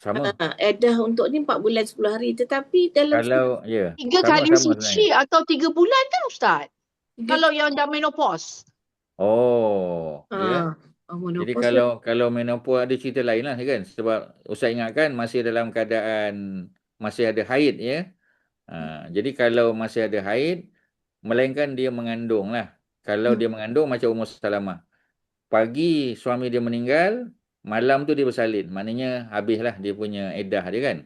Sama. Edah untuk ni 4 bulan 10 hari. Tetapi dalam Kalau, ya. 3 kali suci atau 3 bulan kan Ustaz? Kalau yang dah menopause. Oh, ya. Jadi menopause kalau menopause ada cerita lain lah, kan. Sebab Ustaz ingatkan masih dalam keadaan masih ada haid, ya. Jadi kalau masih ada haid, melainkan dia mengandung lah. Kalau dia mengandung macam Ummu Salamah. Pagi suami dia meninggal, malam tu dia bersalin. Maknanya habislah dia punya iddah dia, kan.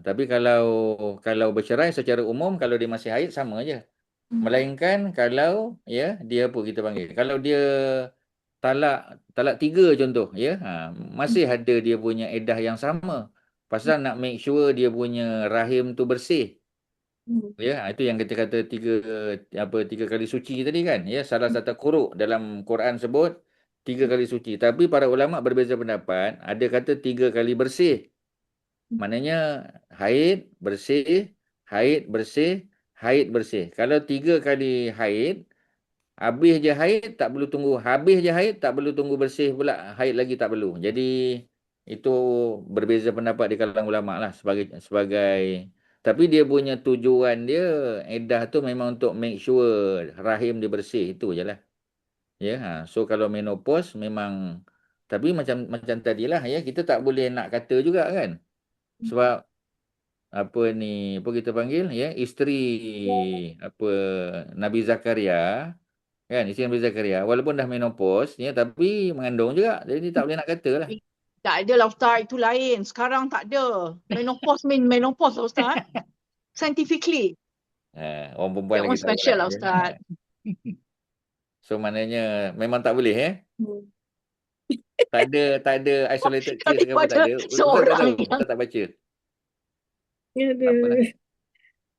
Tapi kalau bercerai secara umum, kalau dia masih haid sama aja. Melainkan kalau, ya, dia apa kita panggil. Kalau dia talak 3 contoh, ya. Masih ada dia punya iddah yang sama. Pasal nak make sure dia punya rahim tu bersih. Ya, itu yang kita kata 3 kali suci tadi, kan. Ya, salah satu quru dalam Quran sebut 3 kali suci. Tapi para ulama berbeza pendapat. Ada kata 3 kali bersih. Maknanya haid bersih, haid bersih, haid bersih. Kalau 3 kali haid, habis je haid tak perlu tunggu. Habis je haid tak perlu tunggu bersih pula. Haid lagi tak perlu. Jadi itu berbeza pendapat di kalangan ulama lah sebagai tapi dia punya tujuan dia, iddah tu memang untuk make sure rahim dia bersih, itu je lah. Ya, so kalau menopause memang, tapi macam tadilah, ya, kita tak boleh nak kata juga, kan. Sebab apa kita panggil, ya, isteri Nabi Zakaria, kan, isteri Nabi Zakaria walaupun dah menopause, ya, tapi mengandung juga. Jadi tak boleh nak kata lah. Tak ada lah Ustaz, itu lain. Sekarang tak ada. Menopause lah Ustaz. Scientifically. Orang perempuan lagi tahu special lah lah, Ustaz. So maknanya memang tak boleh, ya. Tak ada isolated case ke apa, tak ada. Ustaz tak baca.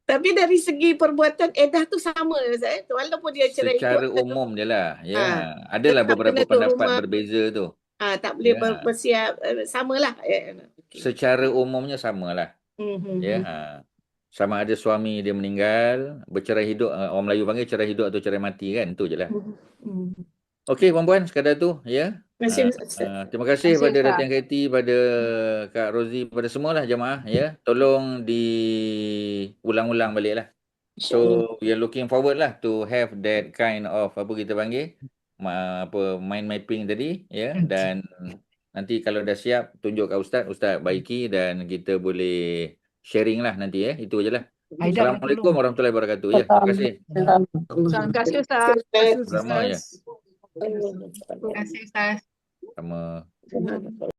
Tapi dari segi perbuatan edah tu sama, Ustaz. Walaupun dia cerai secara umum je lah, ya. Adalah beberapa pendapat berbeza tu. Tak boleh bersiap, samalah. Secara umumnya samalah. Ya. sama ada suami dia meninggal, bercerai hidup, orang Melayu panggil cerai hidup atau cerai mati kan, tu je lah. Hmm. Okey puan-puan, sekadar tu ya. Terima kasih Ustaz. Terima kasih Terima kasih, pada Ustaz. Datin Kaiti, pada Kak Rozi, pada semualah jemaah ya. Tolong diulang-ulang balik lah. InsyaAllah. So we are looking forward lah to have that kind of apa kita panggil mind mapping tadi ya, dan nanti kalau dah siap tunjuk kat Ustaz baiki dan kita boleh sharing lah nanti ya. Itu je lah. Aida nak Assalamualaikum tolong. warahmatullahi wabarakatuh ya. Terima kasih. Terima kasih, Ustaz. Sama ya. Terima kasih Ustaz. Sama. Ustaz.